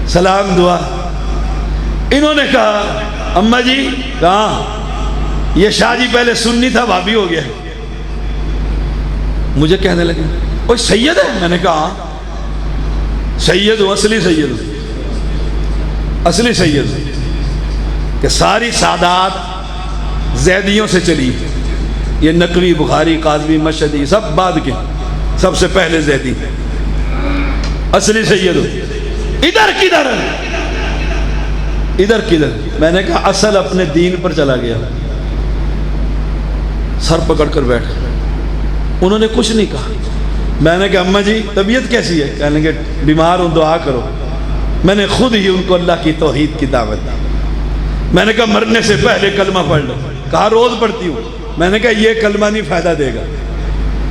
سلام دعا۔ انہوں نے کہا اماں جی کہاں؟ یہ شاہ جی پہلے سنی تھا، بھابی ہو گیا۔ مجھے کہنے لگے اوہ سید ہے؟ میں نے کہا سید ہوں، اصلی سید ہوں، اصلی سید ہوں، کہ ساری سادات زیدیوں سے چلی، یہ نقوی، بخاری، قاضوی، مشہدی سب بعد کے، سب سے پہلے زیدی، اصلی سید ہوں۔ ادھر کدھر؟ ادھر کدھر؟ میں نے کہا اصل اپنے دین پر چلا گیا۔ سر پکڑ کر بیٹھ، انہوں نے کچھ نہیں کہا۔ میں نے کہا اماں جی طبیعت کیسی ہے؟ کہنے لگے بیمار ہوں، دعا کرو۔ میں نے خود ہی ان کو اللہ کی توحید کی دعوت دی۔ میں نے کہا مرنے سے پہلے کلمہ پڑھ لو۔ کہا روز پڑھتی ہوں۔ میں نے کہا یہ کلمہ نہیں فائدہ دے گا،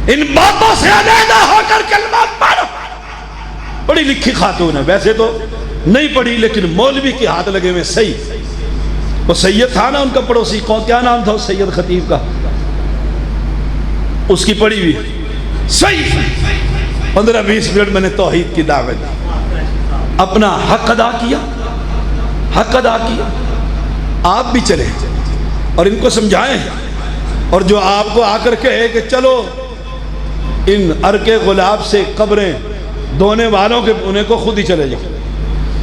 ان باتوں سے علیحدہ ہو کر کلمہ پڑھ۔ بڑی لکھی خاتون ہے، ویسے تو نہیں پڑھی لیکن مولوی کے ہاتھ لگے ہوئے صحیح۔ وہ سید تھا نا ان کا پڑوسی، کیا نام تھا اس سید خطیب کا؟ اس کی پڑھی ہوئی صحیح 15-20 منٹ میں نے توحید کی دعوت دی، اپنا حق ادا کیا، حق ادا کیا۔ آپ بھی چلیں اور ان کو سمجھائیں، اور جو آپ کو آ کر کہے کہ چلو ان عرق گلاب سے قبریں دھونے والوں کے، انہیں کو خود ہی چلے جائیں،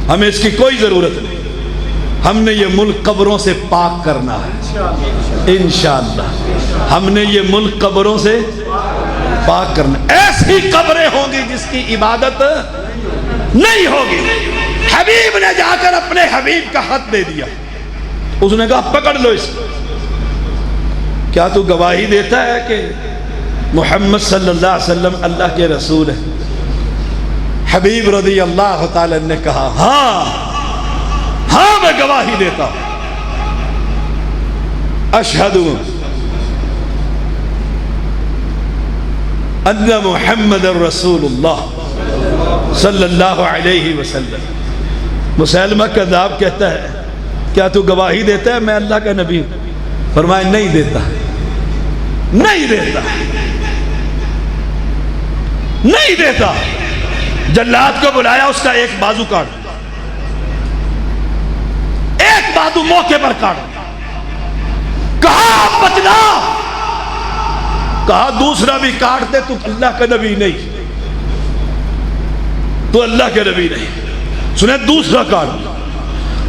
ہمیں اس کی کوئی ضرورت نہیں۔ ہم نے یہ ملک قبروں سے پاک کرنا ہے انشاءاللہ، ہم نے یہ ملک قبروں سے پاک کرنا۔ ایسی قبریں ہوں گی جس کی عبادت نہیں ہوگی۔ حبیب نے جا کر اپنے حبیب کا خط دے دیا، اس نے کہا پکڑ لو اس کو۔ کیا تو گواہی دیتا ہے کہ محمد صلی اللہ علیہ وسلم اللہ کے رسول ہے؟ حبیب رضی اللہ تعالی نے کہا ہاں ہاں میں گواہی دیتا ہوں، اشہد ان محمد رسول اللہ صلی اللہ علیہ وسلم۔ مسلمہ کذاب کہتا ہے کیا تو گواہی دیتا ہے میں اللہ کا نبی ہوں؟ فرمایا نہیں دیتا، نہیں دیتا، نہیں دیتا۔ جلاد کو بلایا، اس کا ایک بازو کاٹ، ایک بازو موقع پر کاٹ۔ کہا بچنا، کہا دوسرا بھی کاٹ دے، تو اللہ کا نبی نہیں، تو اللہ کے نبی نہیں۔ سنے دوسرا کاٹ،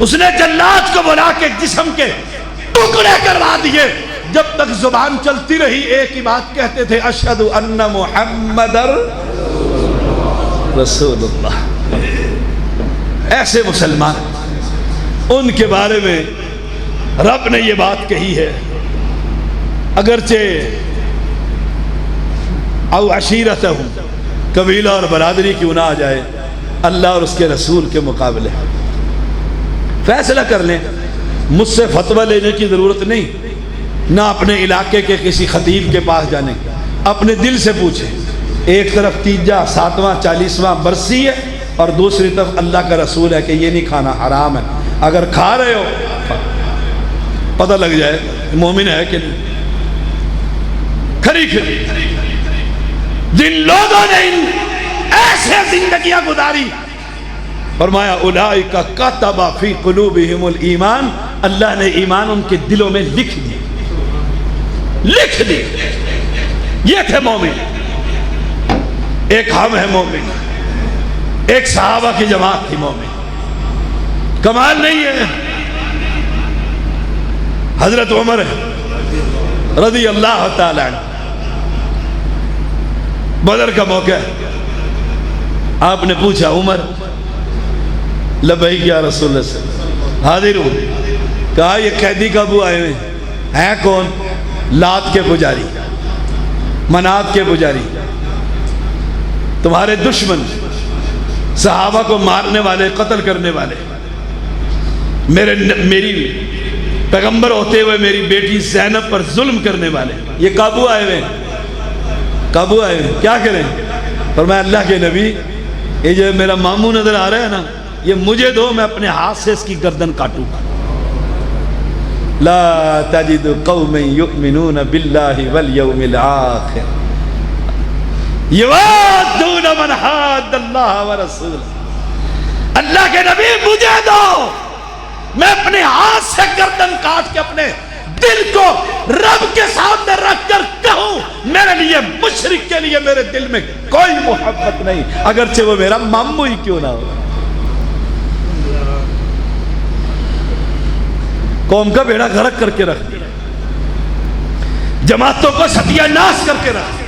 اس نے جلاد کو بلا کے جسم کے ٹکڑے کروا دیے۔ جب تک زبان چلتی رہی ایک ہی بات کہتے تھے اشہد ان محمد رسول اللہ۔ ایسے مسلمان، ان کے بارے میں رب نے یہ بات کہی ہے، اگرچہ او عشیرتہم، قبیلہ اور برادری کیوں نہ آ جائے، اللہ اور اس کے رسول کے مقابلے فیصلہ کر لیں۔ مجھ سے فتویٰ لینے کی ضرورت نہیں، نہ اپنے علاقے کے کسی خطیب کے پاس جانے، اپنے دل سے پوچھیں۔ ایک طرف تیجا 7واں 40واں برسی ہے اور دوسری طرف اللہ کا رسول ہے کہ یہ نہیں کھانا، حرام ہے۔ اگر کھا رہے ہو پتہ لگ جائے مومن ہے کہ نہیں۔ کھری کھری جن لوگوں نے ان ایسے زندگیاں گزاری، فرمایا اولئک کتب فی قلوبہم الایمان، اللہ نے ایمان ان کے دلوں میں لکھ دی، لکھ دی۔ یہ تھے مومن۔ ایک ہم ہے مومن، ایک صحابہ کی جماعت تھی مومن۔ کمال نہیں ہے؟ حضرت عمر رضی اللہ تعالی عنہ، بدر کا موقع ہے، آپ نے پوچھا عمر لبیک یا رسول اللہ صلی اللہ علیہ وسلم، حاضر ہوں۔ کہا یہ قیدی کابو آئے ہوئے ہیں کون؟ لات کے پجاری، منات کے پجاری، تمہارے دشمن، صحابہ کو مارنے والے، قتل کرنے والے، میری پیغمبر ہوتے ہوئے میری بیٹی زینب پر ظلم کرنے والے، یہ قابو آئے ہوئے، قابو آئے ہوئے، کیا کریں؟ فرمایا اللہ کے نبی، یہ جو میرا ماموں نظر آ رہا ہے نا، یہ مجھے دو، میں اپنے ہاتھ سے اس کی گردن کاٹوں گا۔ لا تجد قوم یؤمنون باللہ والیوم الآخر یوادون من حاد اللہ ورسولہ، اللہ کے نبی مجھے دو، میں اپنے ہاتھ سے گردن کاٹ کے اپنے دل کو رب کے سامنے رکھ کر کہوں میرے لیے مشرک کے لیے میرے دل میں کوئی محبت نہیں، اگرچہ وہ میرا ماموں ہی کیوں نہ ہو۔ قوم کا بیڑا غرق کر کے رکھ دیا، جماعتوں کو ستیہ ناش کر کے رکھ دیا۔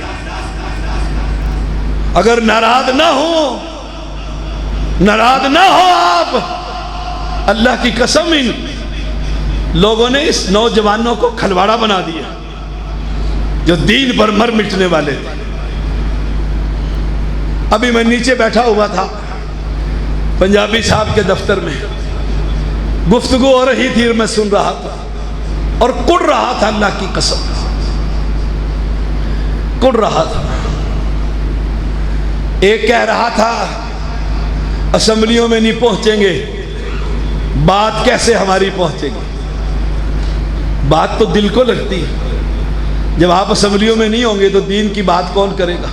اگر ناراض نہ ہو آپ، اللہ کی قسم ان لوگوں نے اس نوجوانوں کو کھلواڑا بنا دیا جو دین پر مر مٹنے والے تھے۔ ابھی میں نیچے بیٹھا ہوا تھا پنجابی صاحب کے دفتر میں، گفتگو ہو رہی تھی اور میں سن رہا تھا اور کڑ رہا تھا، اللہ کی قسم کڑ رہا تھا۔ ایک کہہ رہا تھا اسمبلیوں میں نہیں پہنچیں گے، بات کیسے ہماری پہنچے گی؟ بات تو دل کو لگتی ہے، جب آپ اسمبلیوں میں نہیں ہوں گے تو دین کی بات کون کرے گا؟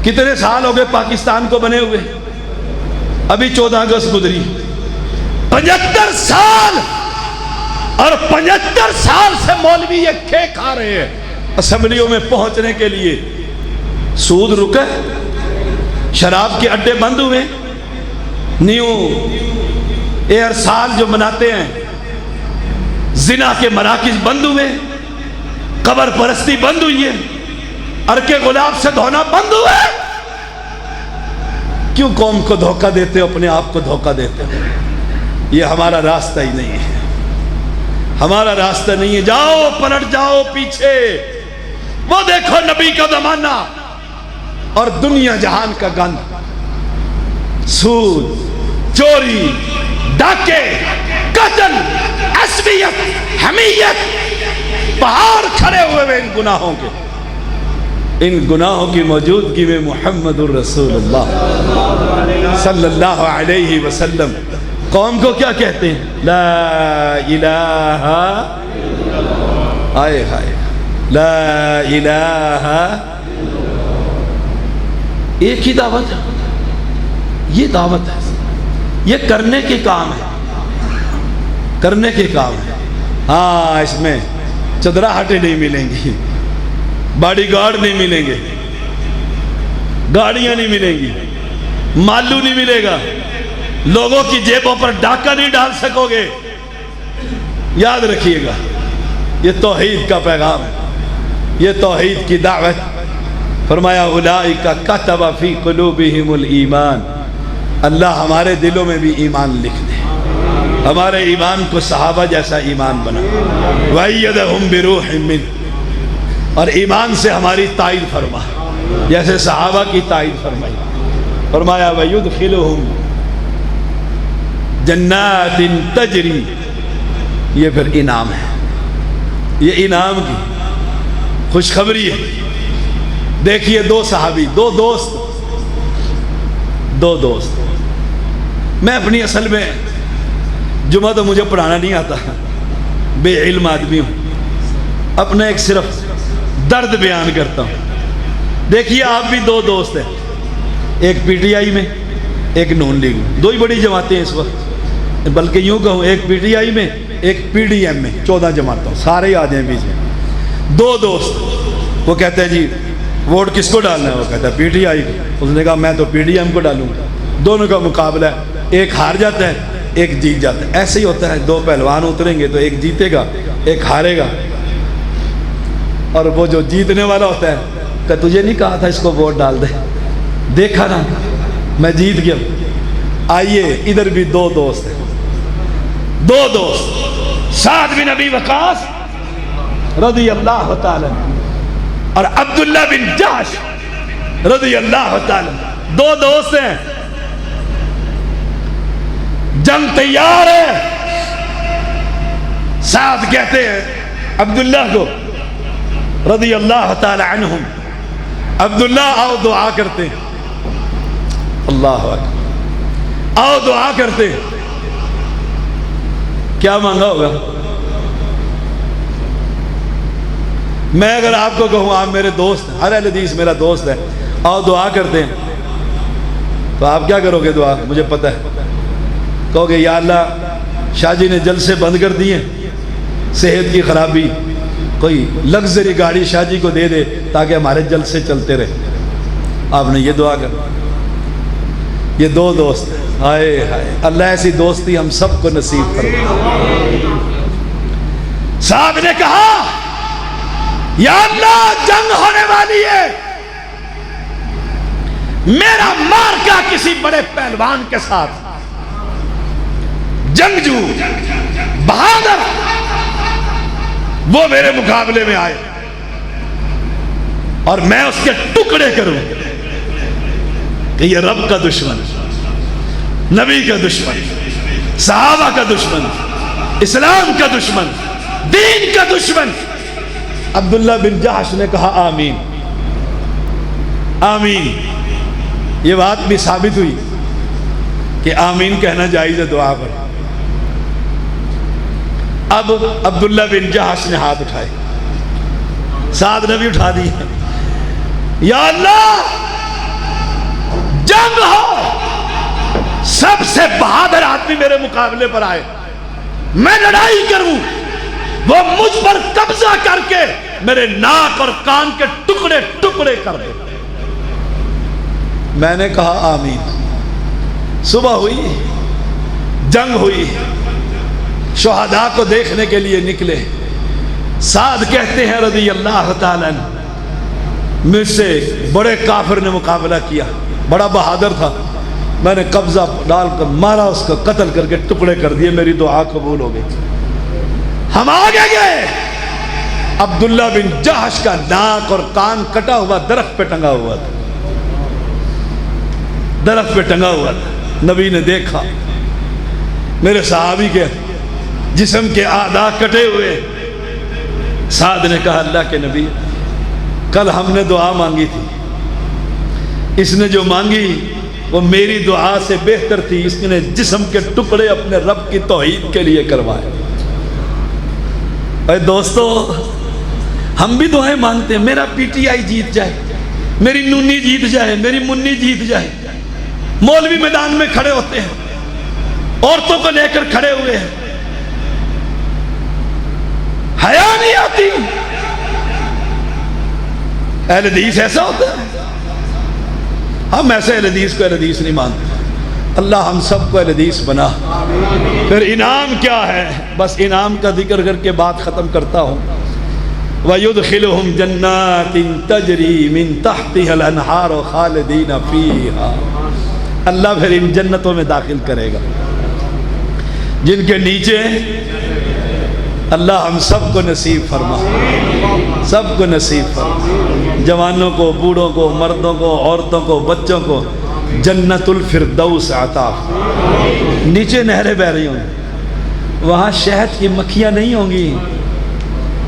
کتنے سال ہو گئے پاکستان کو بنے ہوئے؟ ابھی 14 اگست گزری، 75 سال، اور 75 سال سے مولوی یہ کھے کھا رہے ہیں اسمبلیوں میں پہنچنے کے لیے۔ سود رکا، شراب کے اڈے بند ہوئے، نیو ایئر سال جو مناتے ہیں، زنا کے مراکز بند ہوئے، قبر پرستی بند ہوئی ہے، عرق گلاب سے دھونا بند ہوئے۔ کیوں قوم کو دھوکہ دیتے ہو، اپنے آپ کو دھوکہ دیتے ہو؟ یہ ہمارا راستہ ہی نہیں ہے، ہمارا راستہ نہیں ہے۔ جاؤ پلٹ جاؤ پیچھے، وہ دیکھو نبی کا زمانہ اور دنیا جہان کا گند، سود، چوری، ڈاکے، قتل، عصبیت، حمیت، پہاڑ کھڑے ہوئے ان گناہوں کے، ان گناہوں کی موجودگی میں محمد الرسول اللہ صلی اللہ علیہ وسلم قوم کو کیا کہتے ہیں؟ لا الہ، آئے ہائے، لا الہ، ایک ہی دعوت ہے، یہ دعوت ہے، یہ کرنے کے کام ہے، کرنے کے کام ہے۔ ہاں اس میں چدراہٹیں نہیں ملیں گی، باڈی گارڈ نہیں ملیں گے، گاڑیاں نہیں ملیں گی، مالو نہیں ملے گا، لوگوں کی جیبوں پر ڈاکہ نہیں ڈال سکو گے۔ یاد رکھیے گا، یہ توحید کا پیغام ہے، یہ توحید کی دعوت۔ فرمایا اولئک کتب فی قلوبہم الایمان، اللہ ہمارے دلوں میں بھی ایمان لکھ دے، ہمارے ایمان کو صحابہ جیسا ایمان بنا، وَأَيَّدَهُمْ بِرُوحٍ مِّنْهُ، اور ایمان سے ہماری تائید فرما جیسے صحابہ کی تائید فرمائی۔ فرمایا وَيُدْخِلُهُمْ جَنَّاتٍ تَجْرِي، یہ پھر انعام ہے، یہ انعام کی خوشخبری ہے۔ دیکھیے دو صحابی، دو دوست، میں اپنی اصل میں جمعہ تو مجھے پڑھانا نہیں آتا، بے علم آدمی ہوں، اپنا ایک صرف درد بیان کرتا ہوں۔ دیکھیے آپ بھی دو دوست ہیں، ایک پی ٹی آئی میں، ایک نون لیگ میں، دو ہی بڑی جماعتیں اس وقت، بلکہ یوں کہوں ایک پی ٹی آئی میں ایک پی ڈی ایم میں، 14 جماعتوں، سارے ہی آ جائیں بیچ میں۔ دو دوست، وہ کہتے ہیں جی ووٹ کس کو ڈالنا ہے؟ وہ کہتا ہے پی ٹی آئی کو۔ اس نے کہا میں تو پی ڈی ایم کو ڈالوں گا۔ دونوں کا مقابلہ ہے، ایک ہار جاتا ہے ایک جیت جاتا ہے۔ ایسے ہی ہوتا ہے، دو پہلوان اتریں گے تو ایک جیتے گا ایک ہارے گا، اور وہ جو جیتنے والا ہوتا ہے کہ تجھے نہیں کہا تھا اس کو ووٹ ڈال دے، دیکھا نا میں جیت گیا۔ آئیے ادھر بھی دو دوست ہیں، دو دوست، سعد بن ابی وقاص رضی اللہ تعالی اور عبداللہ بن جحش رضی اللہ تعالی، دو دوست ہیں، جنگ تیار ہے۔ سعد کہتے ہیں عبداللہ کو رضی اللہ تعالی عنہم، عبداللہ آؤ دعا کرتے ہیں، اللہ اکبر، آؤ دعا کرتے ہیں۔ کیا مانگا ہوگا؟ میں اگر آپ کو کہوں آپ میرے دوست ہیں، ہر اہل حدیث میرا دوست ہے، آؤ دعا کرتے ہیں. تو آپ کیا کرو گے دعا؟ مجھے پتہ ہے. کہو گے یا اللہ شاہ جی نے جلسے بند کر دیے، صحت کی خرابی، کوئی لگژری گاڑی شاہ جی کو دے دے تاکہ ہمارے جلسے چلتے رہے. آپ نے یہ دعا کر. یہ دو دوست، ہائے ہائے، اللہ ایسی دوستی ہم سب کو نصیب فرمائے. سعد نے کہا یا اللہ جنگ ہونے والی ہے، میرا مارکا کسی بڑے پہلوان کے ساتھ، جنگجو بہادر، وہ میرے مقابلے میں آئے اور میں اس کے ٹکڑے کروں کہ یہ رب کا دشمن، نبی کا دشمن، صحابہ کا دشمن، اسلام کا دشمن، دین کا دشمن. عبداللہ بن جحش نے کہا آمین آمین. یہ بات بھی ثابت ہوئی کہ آمین کہنا جائز ہے دعا پر. اب عبداللہ بن جحش نے ہاتھ اٹھائے، سعد نے بھی اٹھا دی. یا اللہ جنگ ہو، سب سے بہادر آدمی میرے مقابلے پر آئے، میں لڑائی کروں، وہ مجھ پر قبضہ کر کے میرے ناک اور کان کے ٹکڑے ٹکڑے کر دے. میں نے کہا آمین. صبح ہوئی، جنگ ہوئی، شہداء کو دیکھنے کے لیے نکلے. سعد کہتے ہیں رضی اللہ تعالیٰ عنہ، مجھ سے بڑے کافر نے مقابلہ کیا، بڑا بہادر تھا، میں نے قبضہ ڈال کر مارا، اس کو قتل کر کے ٹکڑے کر دیے، میری دعا قبول ہو گئی. ہم آگے گئے، عبداللہ بن جحش کا ناک اور کان کٹا ہوا درخت پہ ٹنگا ہوا تھا، درخت پہ ٹنگا ہوا تھا. نبی نے دیکھا میرے صحابی کے جسم کے اعضاء کٹے ہوئے. سعد نے کہا اللہ کے نبی کل ہم نے دعا مانگی تھی، اس نے جو مانگی وہ میری دعا سے بہتر تھی، اس نے جسم کے ٹکڑے اپنے رب کی توحید کے لیے کروائے. اے دوستو ہم بھی دعائیں مانگتے ہیں، میرا پی ٹی آئی جیت جائے، میری نونی جیت جائے، میری منی جیت جائے. مولوی میدان میں کھڑے ہوتے ہیں، عورتوں کو لے کر کھڑے ہوئے ہیں، حیا نہیں آتی. اہل حدیث ایسا ہوتا ہے؟ ہم ایسے اہل حدیث کو اہل حدیث نہیں مانتے. اللہ ہم سب کو اہل حدیث بنا. پھر انعام کیا ہے؟ بس انعام کا ذکر کر کے بات ختم کرتا ہوں. وَيُدْخِلُهُمْ جَنَّاتٍ تَجْرِي مِن تَحْتِهَا الْأَنْهَارُ خَالِدِينَ فِيهَا. اللہ پھر ان جنتوں میں داخل کرے گا جن کے نیچے. اللہ ہم سب کو نصیب فرما، سب کو نصیب فرما، جوانوں کو، بوڑھوں کو، مردوں کو، عورتوں کو، بچوں کو جنت الفردوس عطا. نیچے نہریں بہ رہی ہوں گی، وہاں شہد کی مکھیاں نہیں ہوں گی،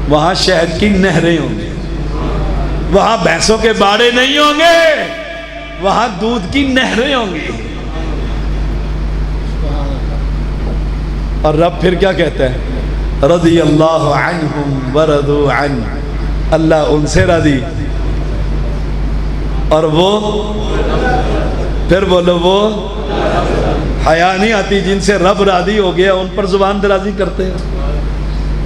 وہاں شہد کی نہریں ہوں گی. وہاں بھینسوں کے باڑے نہیں ہوں گے، وہاں دودھ کی نہریں ہوں گی. اور رب پھر کیا کہتا ہے؟ رضی اللہ عنہم ورضوا عنہ. اللہ ان سے راضی اور وہ، پھر بولو وہ حیا نہیں آتی جن سے رب راضی ہو گیا ان پر زبان درازی کرتے ہیں.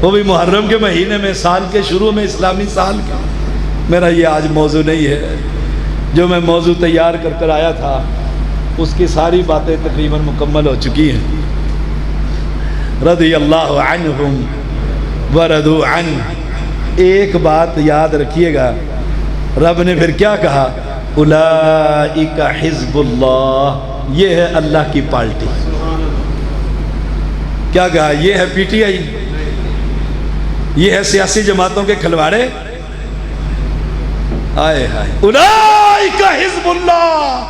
وہ بھی محرم کے مہینے میں، سال کے شروع میں، اسلامی سال کے. میرا یہ آج موضوع نہیں ہے، جو میں موضوع تیار کر کر آیا تھا اس کی ساری باتیں تقریباً مکمل ہو چکی ہیں. رضی اللہ عنہم ورضوا عنہ. ایک بات یاد رکھیے گا، رب نے پھر کیا کہا؟ اولئک حزب اللہ. یہ ہے اللہ کی پارٹی. کیا کہا؟ یہ ہے پی ٹی آئی، یہ ہے سیاسی جماعتوں کے کھلواڑے. آئے ہائے، اولئک حزب اللہ،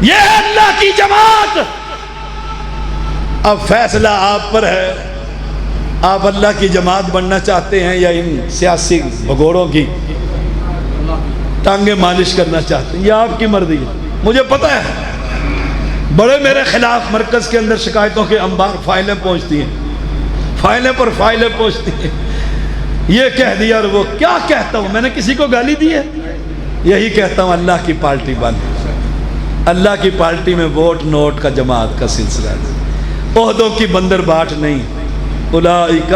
یہ ہے اللہ کی جماعت. اب فیصلہ آپ پر ہے، آپ اللہ کی جماعت بننا چاہتے ہیں یا ان سیاسی بھگوڑوں کی ٹانگیں مالش کرنا چاہتے ہیں، یہ آپ کی مرضی ہے. مجھے پتہ ہے بڑے میرے خلاف مرکز کے اندر شکایتوں کے انبار فائلیں پہنچتی ہیں، فائلیں پر فائلیں پہنچتی ہیں. یہ کہہ دیا اور وہ کیا کہتا ہوں، میں نے کسی کو گالی دی ہے؟ یہی کہتا ہوں اللہ کی پارٹی بن، اللہ کی پارٹی میں ووٹ نوٹ کا جماعت کا سلسلہ نہیں، عہدوں کی بندر باٹ نہیں۔ اولئک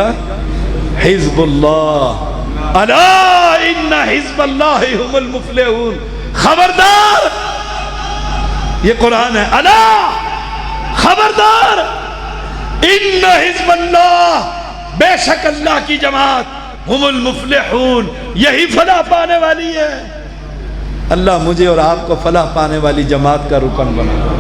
حزب اللہ الا ان حزب اللہ هم المفلحون۔ خبردار، یہ قرآن ہے، الا خبردار، ان حزب اللہ، بے شک اللہ کی جماعت، هم المفلحون، یہی فلاح پانے والی ہے۔ اللہ مجھے اور آپ کو فلاح پانے والی جماعت کا رکن بنا۔